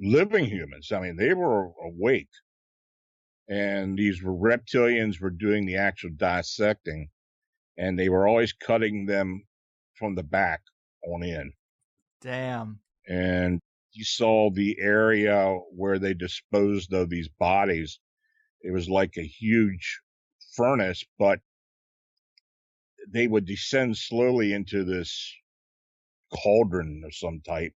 living humans. I mean, they were awake, and these reptilians were doing the actual dissecting, and they were always cutting them from the back on in. Damn. And you saw the area where they disposed of these bodies. It was like a huge furnace, but they would descend slowly into this cauldron of some type,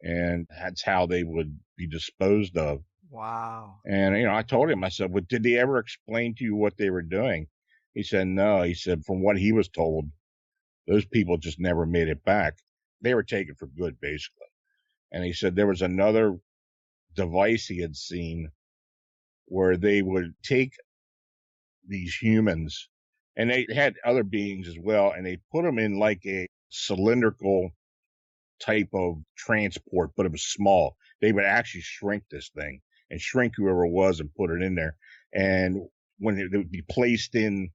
and that's how they would be disposed of. Wow. And, I told him, I said, well, did they ever explain to you what they were doing? He said, no. He said, from what he was told, those people just never made it back. They were taken for good, basically. And he said there was another device he had seen where they would take these humans, and they had other beings as well, and they put them in like a cylindrical type of transport, but it was small. They would actually shrink this thing and shrink whoever it was and put it in there. And when it would be placed in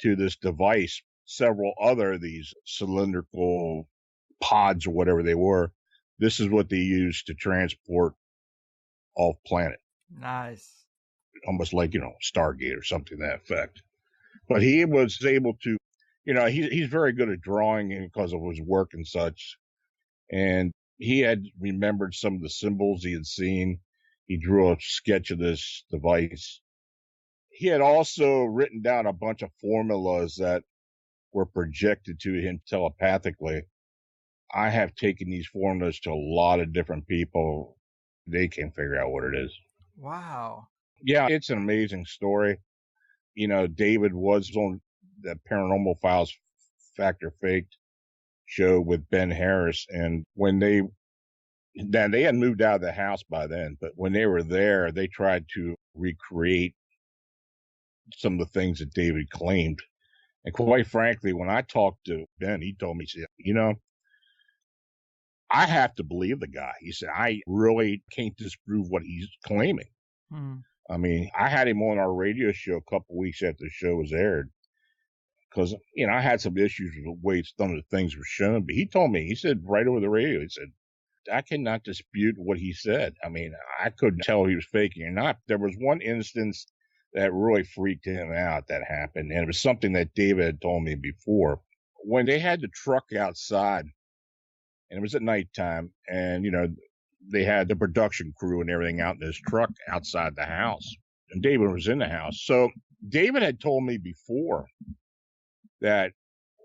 to this device, several other these cylindrical pods or whatever they were, this is what they used to transport off planet. Nice. Almost like, Stargate or something to that effect. But he was able to, he's very good at drawing because of his work and such. And he had remembered some of the symbols he had seen. He drew a sketch of this device. He had also written down a bunch of formulas that were projected to him telepathically. I have taken these formulas to a lot of different people. They can't figure out what it is. Wow. Yeah, it's an amazing story. David was on the Paranormal Files Fact or Faked show with Ben Harris. And when they had moved out of the house by then, but when they were there, they tried to recreate some of the things that David claimed. And quite frankly, when I talked to Ben, he told me, he said, I have to believe the guy. He said, I really can't disprove what he's claiming. I mean, I had him on our radio show a couple weeks after the show was aired because, I had some issues with the way some of the things were shown. But he told me, he said right over the radio, he said, I cannot dispute what he said. I mean, I couldn't tell if he was faking or not. There was one instance that really freaked him out that happened. And it was something that David had told me before. When they had the truck outside, and it was at nighttime, and, they had the production crew and everything out in this truck outside the house. And David was in the house. So David had told me before that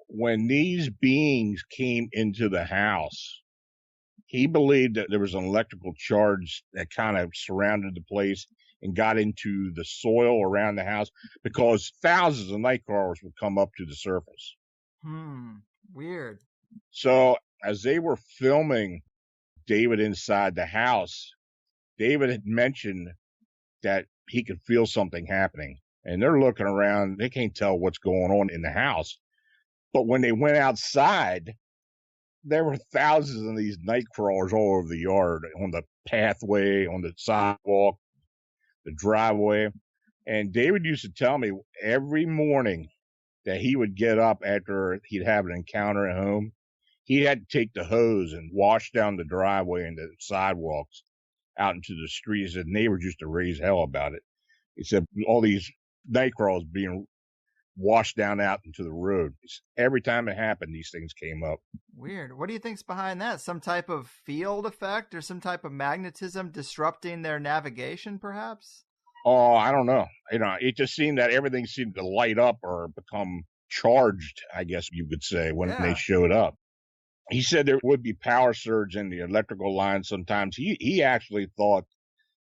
when these beings came into the house, he believed that there was an electrical charge that kind of surrounded the place and got into the soil around the house because thousands of night crawlers would come up to the surface. Weird. So as they were filming David inside the house, David had mentioned that he could feel something happening. And they're looking around. They can't tell what's going on in the house. But when they went outside, there were thousands of these night crawlers all over the yard, on the pathway, on the sidewalk, the driveway. And David used to tell me every morning that he would get up after he'd have an encounter at home, he had to take the hose and wash down the driveway and the sidewalks out into the street. He said neighbors used to raise hell about it. He said all these night crawlers being washed down out into the road. Every time it happened, these things came up. Weird. What do you think's behind that? Some type of field effect or some type of magnetism disrupting their navigation, perhaps? Oh, I don't know. It just seemed that everything seemed to light up or become charged, I guess you could say, when they showed up. He said there would be power surge in the electrical lines sometimes. He actually thought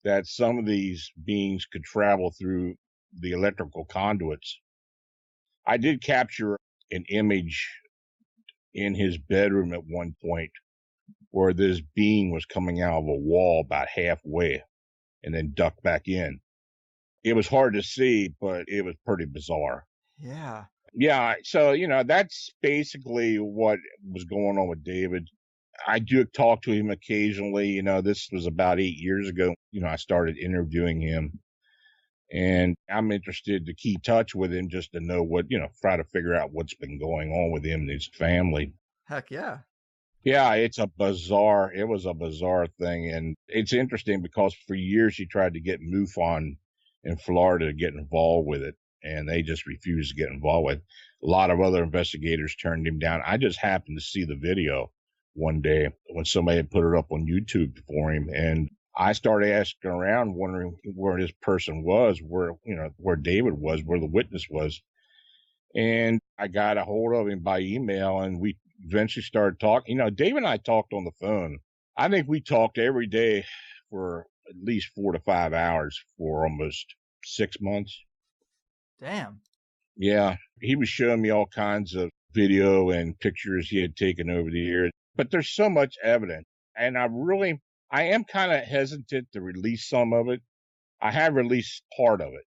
that some of these beings could travel through the electrical conduits. I did capture an image in his bedroom at one point where this being was coming out of a wall about halfway and then ducked back in. It was hard to see, but it was pretty bizarre. Yeah. Yeah, so, that's basically what was going on with David. I do talk to him occasionally. This was about 8 years ago. I started interviewing him. And I'm interested to keep touch with him just to know what, try to figure out what's been going on with him and his family. Heck yeah. Yeah, it was a bizarre thing. And it's interesting because for years he tried to get MUFON in Florida to get involved with it. And they just refused to get involved with it. A lot of other investigators turned him down. I just happened to see the video one day when somebody had put it up on YouTube for him. And I started asking around, wondering where this person was, where David was, where the witness was. And I got a hold of him by email, and we eventually started talking. David and I talked on the phone. I think we talked every day for at least 4 to 5 hours for almost 6 months. Damn. Yeah. He was showing me all kinds of video and pictures he had taken over the years. But there's so much evidence. And I am kind of hesitant to release some of it. I have released part of it.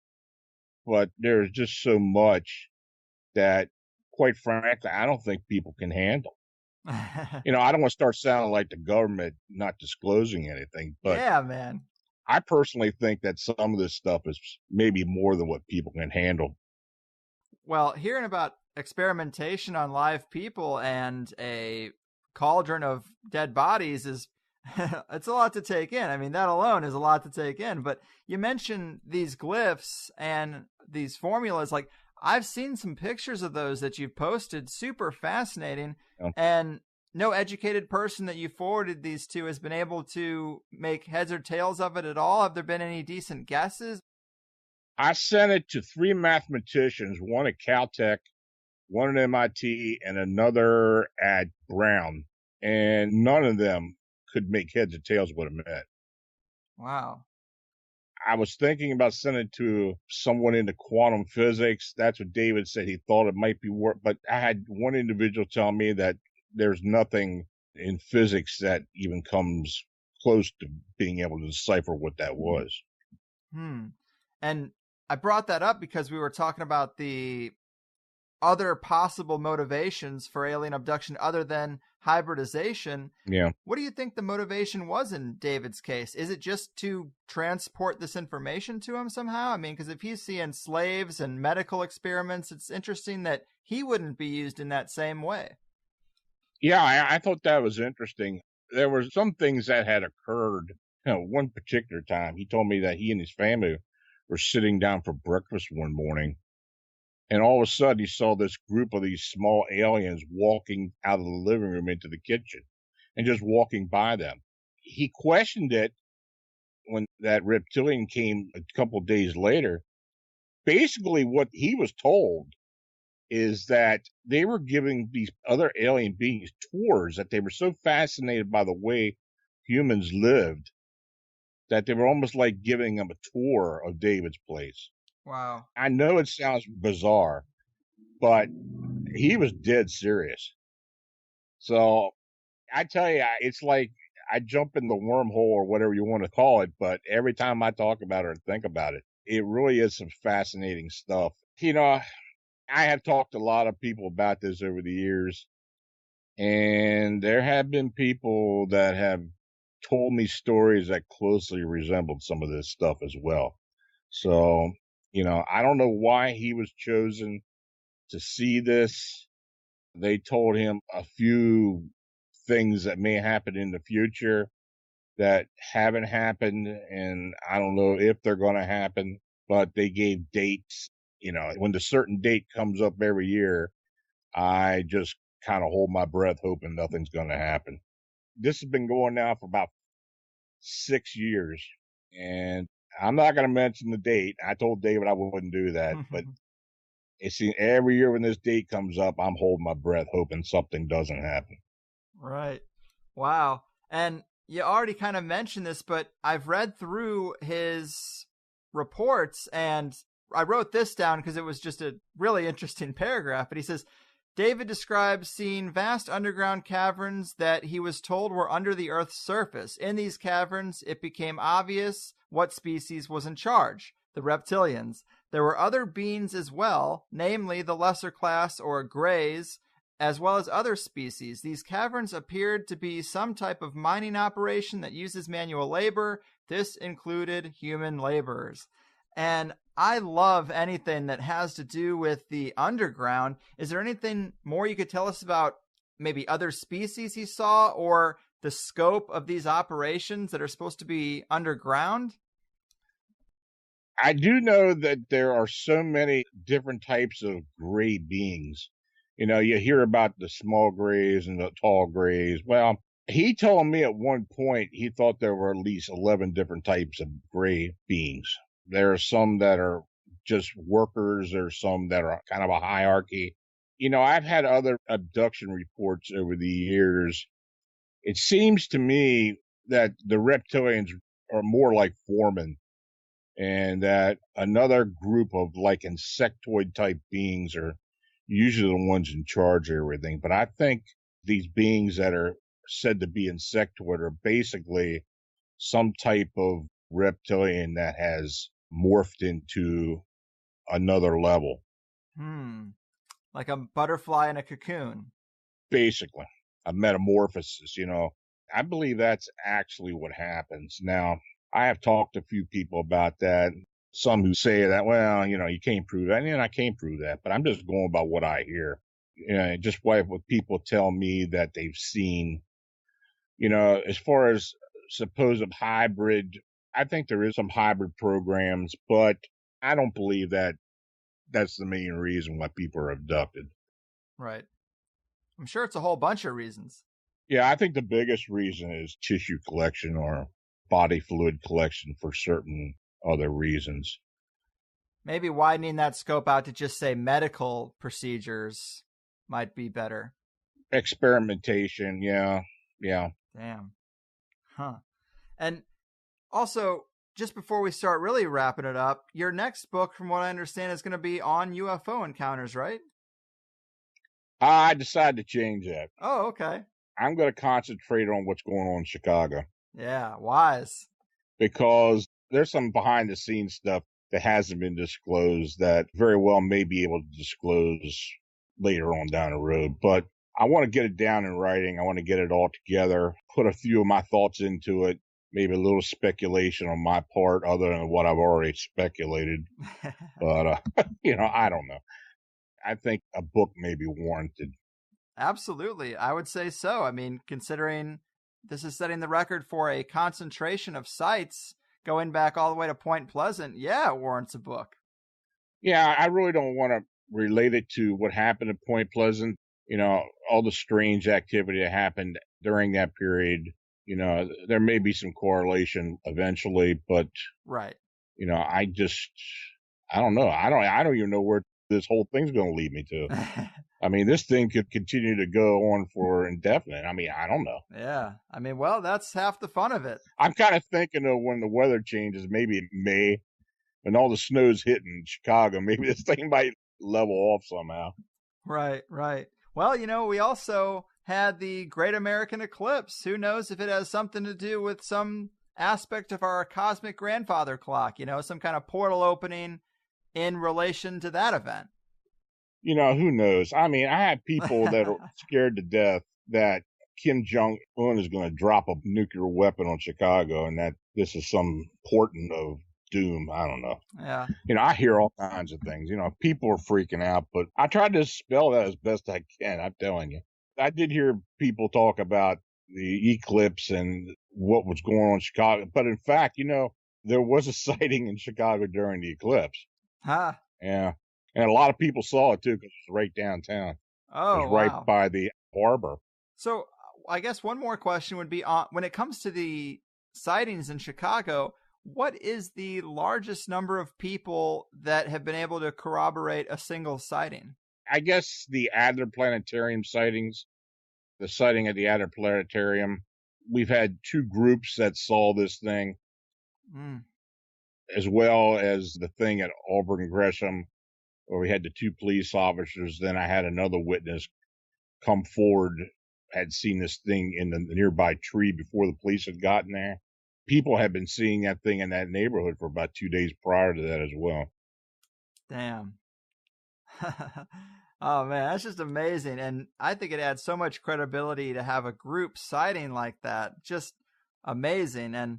But there's just so much that, quite frankly, I don't think people can handle. You know, I don't want to start sounding like the government not disclosing anything, but Yeah, man. I personally think that some of this stuff is maybe more than what people can handle. Well, hearing about experimentation on live people and a cauldron of dead bodies is it's a lot to take in. I mean, that alone is a lot to take in. But you mentioned these glyphs and these formulas. Like, I've seen some pictures of those that you've posted, super fascinating. You know? And no educated person that you forwarded these to has been able to make heads or tails of it at all. Have there been any decent guesses? I sent it to 3 mathematicians, one at Caltech, one at MIT, and another at Brown, and none of them could make heads or tails what it meant. Wow. I was thinking about sending it to someone into quantum physics. That's what David said he thought it might be worth. But I had one individual tell me that there's nothing in physics that even comes close to being able to decipher what that was. And I brought that up because we were talking about the other possible motivations for alien abduction other than hybridization. Yeah. What do you think the motivation was in David's case? Is it just to transport this information to him somehow? I mean, because if he's seeing slaves and medical experiments, it's interesting that he wouldn't be used in that same way. Yeah, I thought that was interesting. There were some things that had occurred. You know, one particular time, he told me that he and his family were sitting down for breakfast one morning, and all of a sudden he saw this group of these small aliens walking out of the living room into the kitchen and just walking by them. He questioned it when that reptilian came a couple of days later. Basically, what he was told is that they were giving these other alien beings tours, that they were so fascinated by the way humans lived that they were almost like giving them a tour of David's place. Wow. I know it sounds bizarre, but he was dead serious. So I tell you, it's like I jump in the wormhole or whatever you want to call it, but every time I talk about it or think about it, it really is some fascinating stuff. You know, I have talked to a lot of people about this over the years, and there have been people that have told me stories that closely resembled some of this stuff as well. So, you know, I don't know why he was chosen to see this. They told him a few things that may happen in the future that haven't happened, and I don't know if they're going to happen, but they gave dates. You know, when the certain date comes up every year, I just kind of hold my breath hoping nothing's going to happen. This has been going now for about 6 years, and I'm not going to mention the date. I told David I wouldn't do that, but it seems every year when this date comes up, I'm holding my breath hoping something doesn't happen. Right. Wow. And you already kind of mentioned this, but I've read through his reports and I wrote this down because it was just a really interesting paragraph. But he says, David describes seeing vast underground caverns that he was told were under the Earth's surface. In these caverns, it became obvious what species was in charge, the reptilians. There were other beings as well, namely the lesser class or greys, as well as other species. These caverns appeared to be some type of mining operation that uses manual labor. This included human laborers. And I love anything that has to do with the underground. Is there anything more you could tell us about maybe other species he saw or the scope of these operations that are supposed to be underground? I do know that there are so many different types of gray beings. You know, you hear about the small grays and the tall grays. Well, he told me at one point he thought there were at least 11 different types of gray beings. There are some that are just workers. There's some that are kind of a hierarchy. You know, I've had other abduction reports over the years. It seems to me that the reptilians are more like foremen, and that another group of like insectoid type beings are usually the ones in charge of everything. But I think these beings that are said to be insectoid are basically some type of reptilian that has morphed into another level. Like a butterfly in a cocoon. Basically. a metamorphosis, I believe that's actually what happens. Now, I have talked to a few people about that. Some who say that, well, you can't prove that. And I can't prove that, but I'm just going by what I hear. Just what people tell me that they've seen. As far as supposed hybrid, I think there is some hybrid programs, but I don't believe that that's the main reason why people are abducted. Right. I'm sure it's a whole bunch of reasons. Yeah, I think the biggest reason is tissue collection or body fluid collection for certain other reasons. Maybe widening that scope out to just say medical procedures might be better. Experimentation, yeah. Damn. Huh. And also, just before we start really wrapping it up, your next book, from what I understand, is going to be on UFO encounters, right? I decided to change that. Oh, okay. I'm going to concentrate on what's going on in Chicago. Yeah, wise. Because there's some behind the scenes stuff that hasn't been disclosed that very well may be able to disclose later on down the road. But I want to get it down in writing. I want to get it all together, put a few of my thoughts into it, maybe a little speculation on my part other than what I've already speculated. But, I don't know. I think a book may be warranted. Absolutely. I would say so. I mean, considering this is setting the record for a concentration of sites going back all the way to Point Pleasant, yeah, it warrants a book. Yeah, I really don't want to relate it to what happened at Point Pleasant. All the strange activity that happened during that period. There may be some correlation eventually, but right. I don't know. I don't even know where this whole thing's going to lead me to. I mean, this thing could continue to go on for indefinite. I mean, I don't know. Yeah. I mean, well, that's half the fun of it. I'm kind of thinking of when the weather changes, maybe in May, when all the snow's hitting Chicago, maybe this thing might level off somehow. Right. Well, we also had the Great American Eclipse. Who knows if it has something to do with some aspect of our cosmic grandfather clock, some kind of portal opening in relation to that event. Who knows? I mean, I have people that are scared to death that Kim Jong-un is going to drop a nuclear weapon on Chicago and that this is some portent of doom. I don't know. Yeah. I hear all kinds of things. People are freaking out, but I tried to spell that as best I can. I'm telling you. I did hear people talk about the eclipse and what was going on in Chicago. But in fact, there was a sighting in Chicago during the eclipse. Huh. Yeah. And a lot of people saw it too because it was right downtown. Oh, it was right by the harbor. So I guess one more question would be when it comes to the sightings in Chicago, what is the largest number of people that have been able to corroborate a single sighting? I guess the Adler Planetarium sightings, the sighting at the Adler Planetarium. We've had two groups that saw this thing, as well as the thing at Auburn Gresham, where we had the two police officers. Then I had another witness come forward, had seen this thing in the nearby tree before the police had gotten there. People had been seeing that thing in that neighborhood for about 2 days prior to that as well. Damn. Oh, man, that's just amazing. And I think it adds so much credibility to have a group sighting like that. Just amazing. And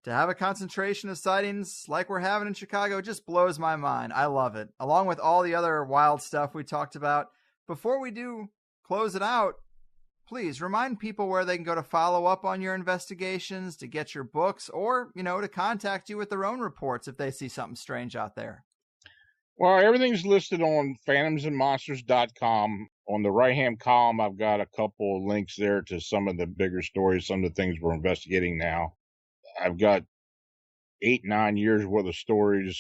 to have a concentration of sightings like we're having in Chicago just blows my mind. I love it. Along with all the other wild stuff we talked about. Before we do close it out, please remind people where they can go to follow up on your investigations, to get your books, or, to contact you with their own reports if they see something strange out there. Well, everything's listed on phantomsandmonsters.com. On the right-hand column, I've got a couple of links there to some of the bigger stories, some of the things we're investigating now. I've got 8-9 years worth of stories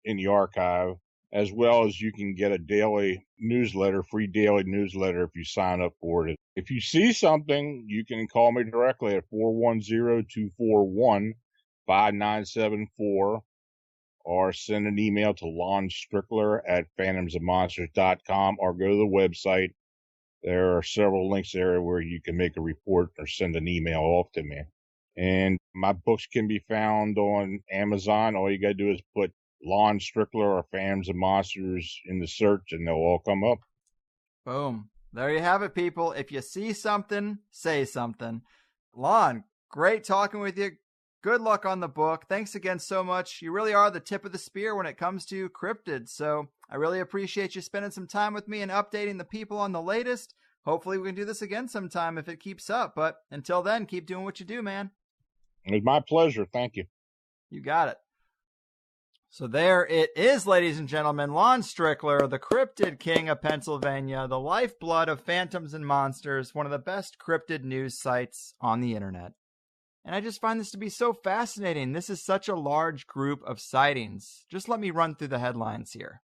in the archive, as well as you can get a daily newsletter, free daily newsletter if you sign up for it. If you see something, you can call me directly at 410-241-5974 or send an email to Lon Strickler at phantomsandmonsters.com or go to the website. There are several links there where you can make a report or send an email off to me. And my books can be found on Amazon. All you got to do is put Lon Strickler or Phantoms and Monsters in the search and they'll all come up. Boom. There you have it, people. If you see something, say something. Lon, great talking with you. Good luck on the book. Thanks again so much. You really are the tip of the spear when it comes to cryptids. So I really appreciate you spending some time with me and updating the people on the latest. Hopefully we can do this again sometime if it keeps up. But until then, keep doing what you do, man. It's my pleasure. Thank you. You got it. So there it is, ladies and gentlemen. Lon Strickler, the cryptid king of Pennsylvania, the lifeblood of phantoms and monsters, one of the best cryptid news sites on the internet. And I just find this to be so fascinating. This is such a large group of sightings. Just let me run through the headlines here.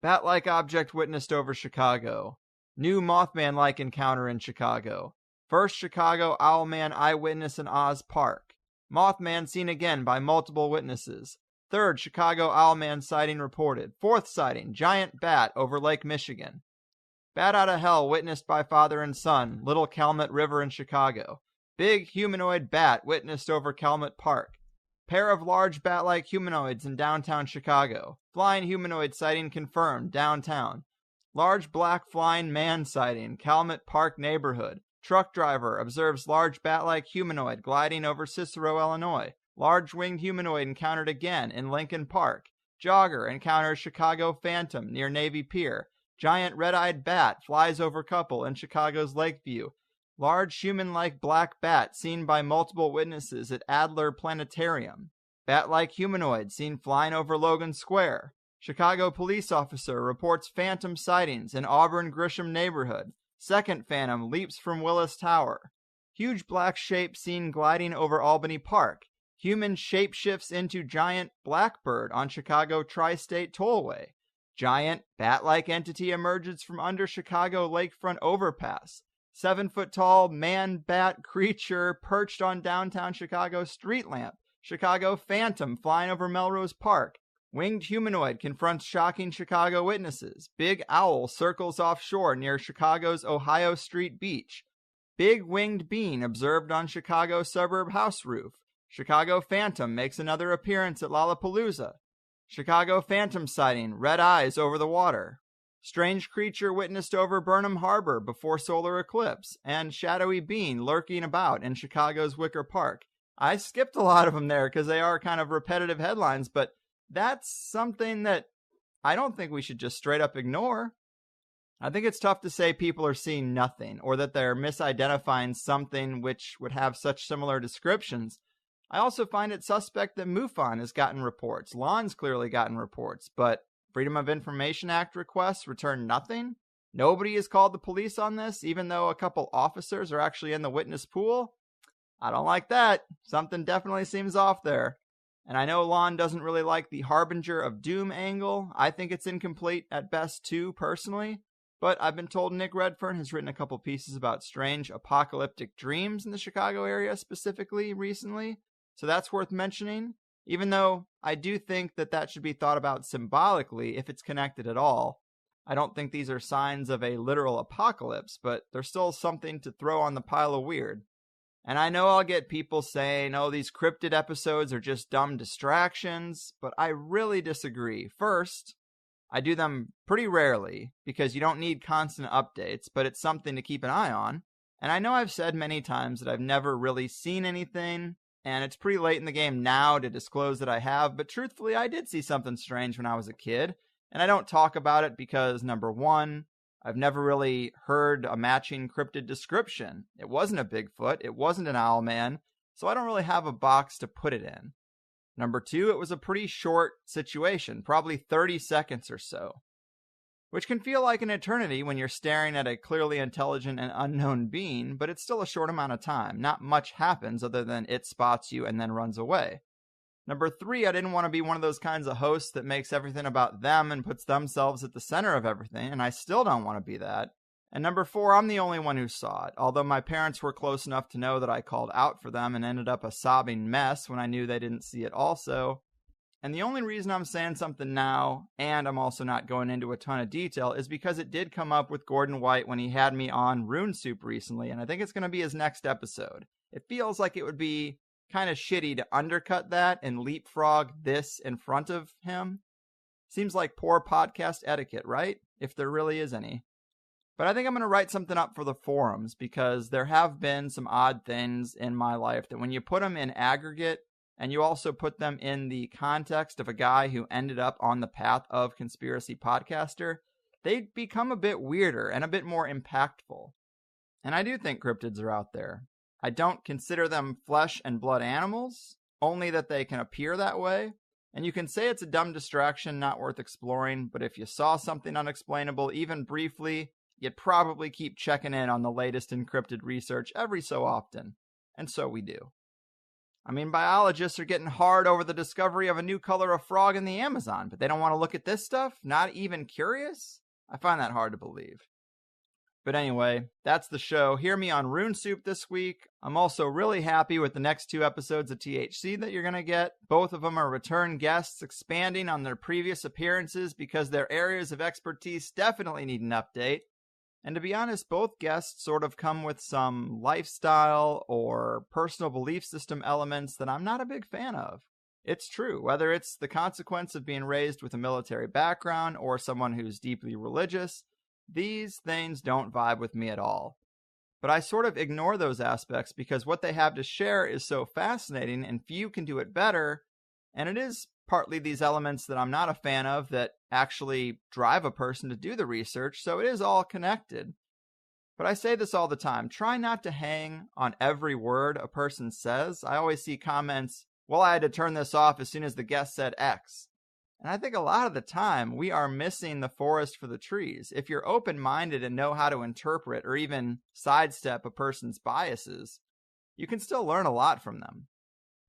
Bat-like object witnessed over Chicago. New Mothman-like encounter in Chicago. First Chicago Owlman eyewitness in Oz Park. Mothman seen again by multiple witnesses. Third Chicago Owlman sighting reported. Fourth sighting, giant bat over Lake Michigan. Bat out of hell witnessed by father and son, Little Calumet River in Chicago. Big humanoid bat witnessed over Calumet Park. Pair of large bat-like humanoids in downtown Chicago. Flying humanoid sighting confirmed, downtown. Large black flying man sighting, Calumet Park neighborhood. Truck driver observes large bat-like humanoid gliding over Cicero, Illinois. Large winged humanoid encountered again in Lincoln Park. Jogger encounters Chicago Phantom near Navy Pier. Giant red-eyed bat flies over couple in Chicago's Lakeview. Large human-like black bat seen by multiple witnesses at Adler Planetarium. Bat-like humanoid seen flying over Logan Square. Chicago police officer reports phantom sightings in Auburn Grisham neighborhood. Second phantom leaps from Willis Tower. Huge black shape seen gliding over Albany Park. Human shapeshifts into giant blackbird on Chicago Tri-State Tollway. Giant bat-like entity emerges from under Chicago lakefront overpass. 7-foot-tall man-bat creature perched on downtown Chicago street lamp. Chicago Phantom flying over Melrose Park. Winged humanoid confronts shocking Chicago witnesses. Big owl circles offshore near Chicago's Ohio Street Beach. Big winged bean observed on Chicago suburb house roof. Chicago Phantom makes another appearance at Lollapalooza. Chicago Phantom sighting, red eyes over the water. Strange creature witnessed over Burnham Harbor before solar eclipse, and shadowy being lurking about in Chicago's Wicker Park. I skipped a lot of them there because they are kind of repetitive headlines, but that's something that I don't think we should just straight up ignore. I think it's tough to say people are seeing nothing, or that they're misidentifying something which would have such similar descriptions. I also find it suspect that MUFON has gotten reports. Lon's clearly gotten reports, but Freedom of Information Act requests return nothing? Nobody has called the police on this, even though a couple officers are actually in the witness pool? I don't like that. Something definitely seems off there. And I know Lon doesn't really like the Harbinger of Doom angle. I think it's incomplete at best too, personally. But I've been told Nick Redfern has written a couple pieces about strange apocalyptic dreams in the Chicago area specifically recently. So that's worth mentioning, even though I do think that that should be thought about symbolically if it's connected at all. I don't think these are signs of a literal apocalypse, but they're still something to throw on the pile of weird. And I know I'll get people saying, oh, these cryptid episodes are just dumb distractions, but I really disagree. First, I do them pretty rarely because you don't need constant updates, but it's something to keep an eye on. And I know I've said many times that I've never really seen anything, and it's pretty late in the game now to disclose that I have, but truthfully, I did see something strange when I was a kid, and I don't talk about it because, number one, I've never really heard a matching cryptid description. It wasn't a Bigfoot, it wasn't an Owlman, so I don't really have a box to put it in. Number two, it was a pretty short situation, probably 30 seconds or so, which can feel like an eternity when you're staring at a clearly intelligent and unknown being, but it's still a short amount of time. Not much happens other than it spots you and then runs away. Number three, I didn't want to be one of those kinds of hosts that makes everything about them and puts themselves at the center of everything, and I still don't want to be that. And number four, I'm the only one who saw it, although my parents were close enough to know that I called out for them and ended up a sobbing mess when I knew they didn't see it also. And the only reason I'm saying something now, and I'm also not going into a ton of detail, is because it did come up with Gordon White when he had me on Rune Soup recently, and I think it's going to be his next episode. It feels like it would be kind of shitty to undercut that and leapfrog this in front of him. Seems like poor podcast etiquette, right? If there really is any. But I think I'm going to write something up for the forums because there have been some odd things in my life that when you put them in aggregate and you also put them in the context of a guy who ended up on the path of conspiracy podcaster, they become a bit weirder and a bit more impactful. And I do think cryptids are out there. I don't consider them flesh and blood animals, only that they can appear that way. And you can say it's a dumb distraction, not worth exploring, but if you saw something unexplainable, even briefly, you'd probably keep checking in on the latest encrypted research every so often. And so we do. I mean, biologists are getting hard over the discovery of a new color of frog in the Amazon, but they don't want to look at this stuff? Not even curious? I find that hard to believe. But anyway, that's the show. Hear me on Rune Soup this week. I'm also really happy with the next 2 episodes of THC that you're going to get. Both of them are return guests expanding on their previous appearances because their areas of expertise definitely need an update. And to be honest, both guests sort of come with some lifestyle or personal belief system elements that I'm not a big fan of. It's true, whether it's the consequence of being raised with a military background or someone who's deeply religious, these things don't vibe with me at all. But I sort of ignore those aspects because what they have to share is so fascinating and few can do it better, and it is partly these elements that I'm not a fan of that actually drive a person to do the research, so it is all connected. But I say this all the time, try not to hang on every word a person says. I always see comments, well, I had to turn this off as soon as the guest said X. And I think a lot of the time we are missing the forest for the trees. If you're open-minded and know how to interpret or even sidestep a person's biases, you can still learn a lot from them.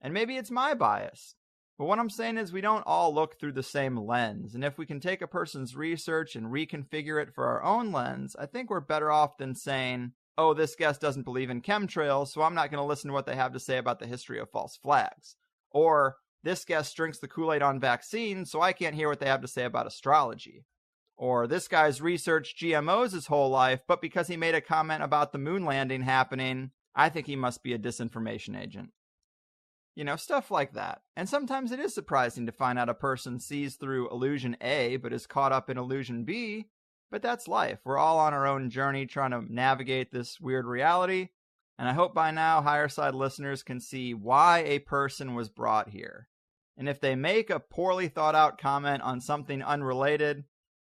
And maybe it's my bias. But what I'm saying is we don't all look through the same lens, and if we can take a person's research and reconfigure it for our own lens, I think we're better off than saying, oh, this guest doesn't believe in chemtrails, so I'm not going to listen to what they have to say about the history of false flags. Or, this guest drinks the Kool-Aid on vaccines, so I can't hear what they have to say about astrology. Or, this guy's researched GMOs his whole life, but because he made a comment about the moon landing happening, I think he must be a disinformation agent. You know, stuff like that. And sometimes it is surprising to find out a person sees through illusion A, but is caught up in illusion B. But that's life. We're all on our own journey trying to navigate this weird reality. And I hope by now Higherside listeners can see why a person was brought here. And if they make a poorly thought out comment on something unrelated,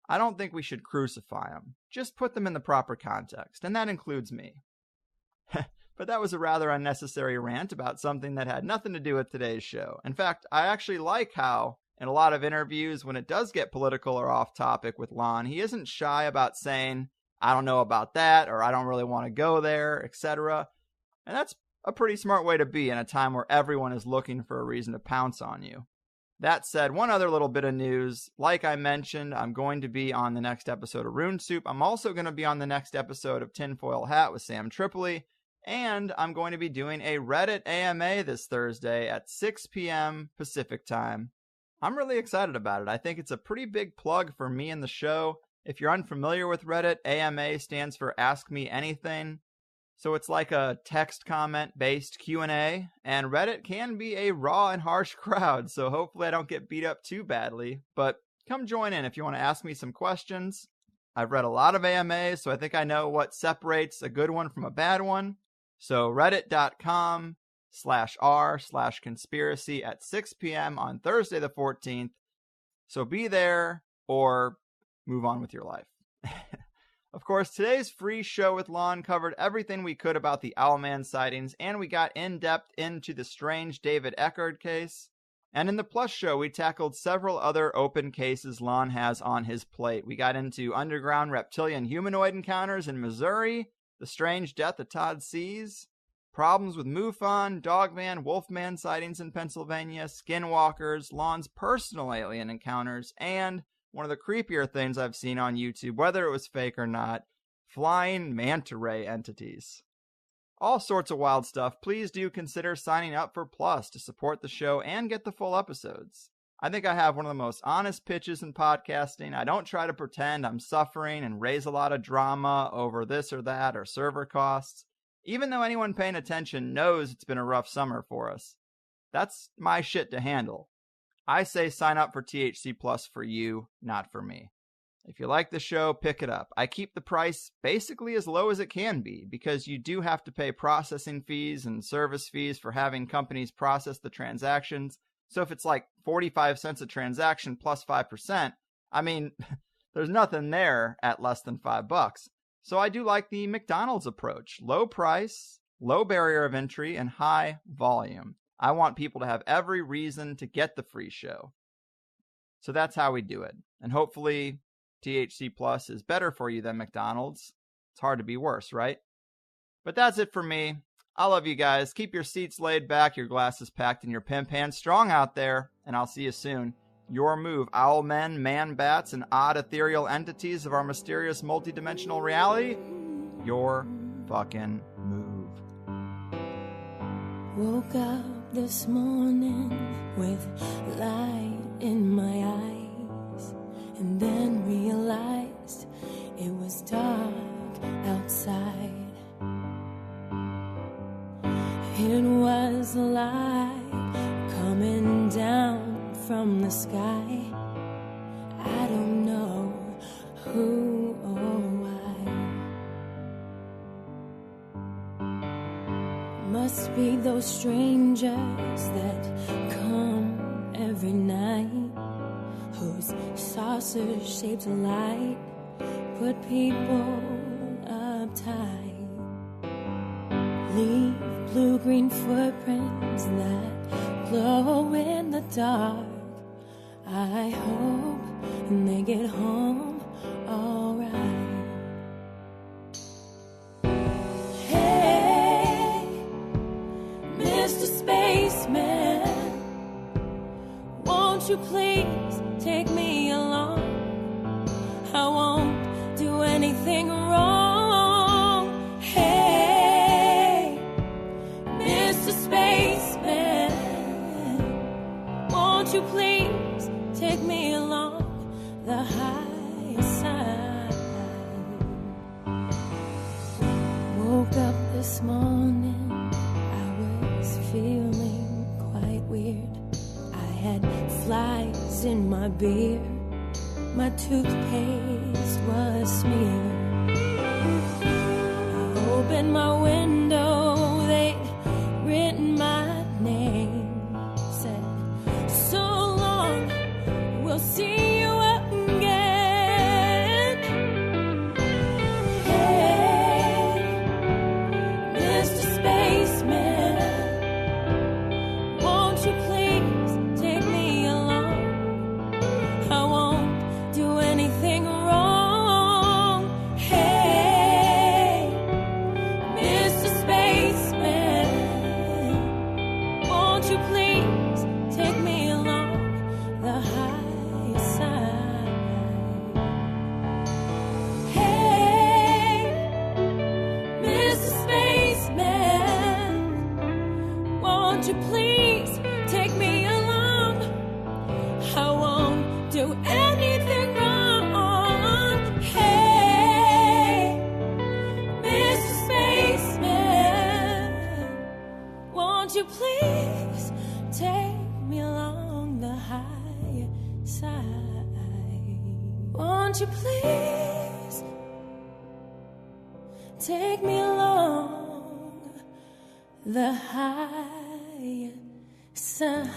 I don't think we should crucify them. Just put them in the proper context. And that includes me. But that was a rather unnecessary rant about something that had nothing to do with today's show. In fact, I actually like how, in a lot of interviews, when it does get political or off topic with Lon, he isn't shy about saying, I don't know about that, or I don't really want to go there, etc. And that's a pretty smart way to be in a time where everyone is looking for a reason to pounce on you. That said, one other little bit of news. Like I mentioned, I'm going to be on the next episode of Rune Soup. I'm also going to be on the next episode of Tinfoil Hat with Sam Tripoli. And I'm going to be doing a Reddit AMA this Thursday at 6 p.m. Pacific time. I'm really excited about it. I think it's a pretty big plug for me and the show. If you're unfamiliar with Reddit, AMA stands for Ask Me Anything. So it's like a text comment-based Q&A, and Reddit can be a raw and harsh crowd, so hopefully I don't get beat up too badly. But come join in if you want to ask me some questions. I've read a lot of AMAs, so I think I know what separates a good one from a bad one. So reddit.com/r/conspiracy at 6 p.m. on Thursday the 14th. So be there or move on with your life. Of course, today's free show with Lon covered everything we could about the Owlman sightings, and we got in-depth into the strange David Eckerd case. And in the Plus show, we tackled several other open cases Lon has on his plate. We got into underground reptilian humanoid encounters in Missouri, the strange death of Todd Seas, problems with MUFON, Dogman, Wolfman sightings in Pennsylvania, skinwalkers, Lon's personal alien encounters, and one of the creepier things I've seen on YouTube, whether it was fake or not, flying manta ray entities. All sorts of wild stuff. Please do consider signing up for Plus to support the show and get the full episodes. I think I have one of the most honest pitches in podcasting. I don't try to pretend I'm suffering and raise a lot of drama over this or that or server costs, even though anyone paying attention knows it's been a rough summer for us. That's my shit to handle. I say sign up for THC Plus for you, not for me. If you like the show, pick it up. I keep the price basically as low as it can be because you do have to pay processing fees and service fees for having companies process the transactions. So if it's like 45 cents a transaction plus 5%, I mean, there's nothing there at less than $5. So I do like the McDonald's approach. Low price, low barrier of entry, and high volume. I want people to have every reason to get the free show. So that's how we do it. And hopefully THC Plus is better for you than McDonald's. It's hard to be worse, right? But that's it for me. I love you guys. Keep your seats laid back, your glasses packed, and your pimp hands strong out there. And I'll see you soon. Your move, owlmen, man-bats, and odd ethereal entities of our mysterious multidimensional reality. Your fucking move. Woke up this morning with light in my eyes, and then realized it was dark outside. It was a light coming down from the sky. I don't know who or why. Must be those strangers that come every night, whose saucer-shaped light put people uptight. Leave blue-green footprints that glow in the dark. I hope they get home alright. Hey, Mr. Spaceman, won't you please take me along? I won't do anything wrong. Hey, Mr. Spaceman, won't you please take me along the high side? Woke up this morning, I was feeling quite weird. I had flies in my beer, my toothpaste was smeared. I opened my window, they'd written my name. Said, so long, we'll see you again. Hey, Mr. Spaceman, won't you please take me along? I won't do anything wrong. Hey, Mr. Spaceman, won't you please take me along the high side? Hey, Mr. Spaceman, won't you please take me along? I won't do anything wrong. Hey, Mr. Spaceman, won't you please take me along the high side? Won't you please take me along the high side?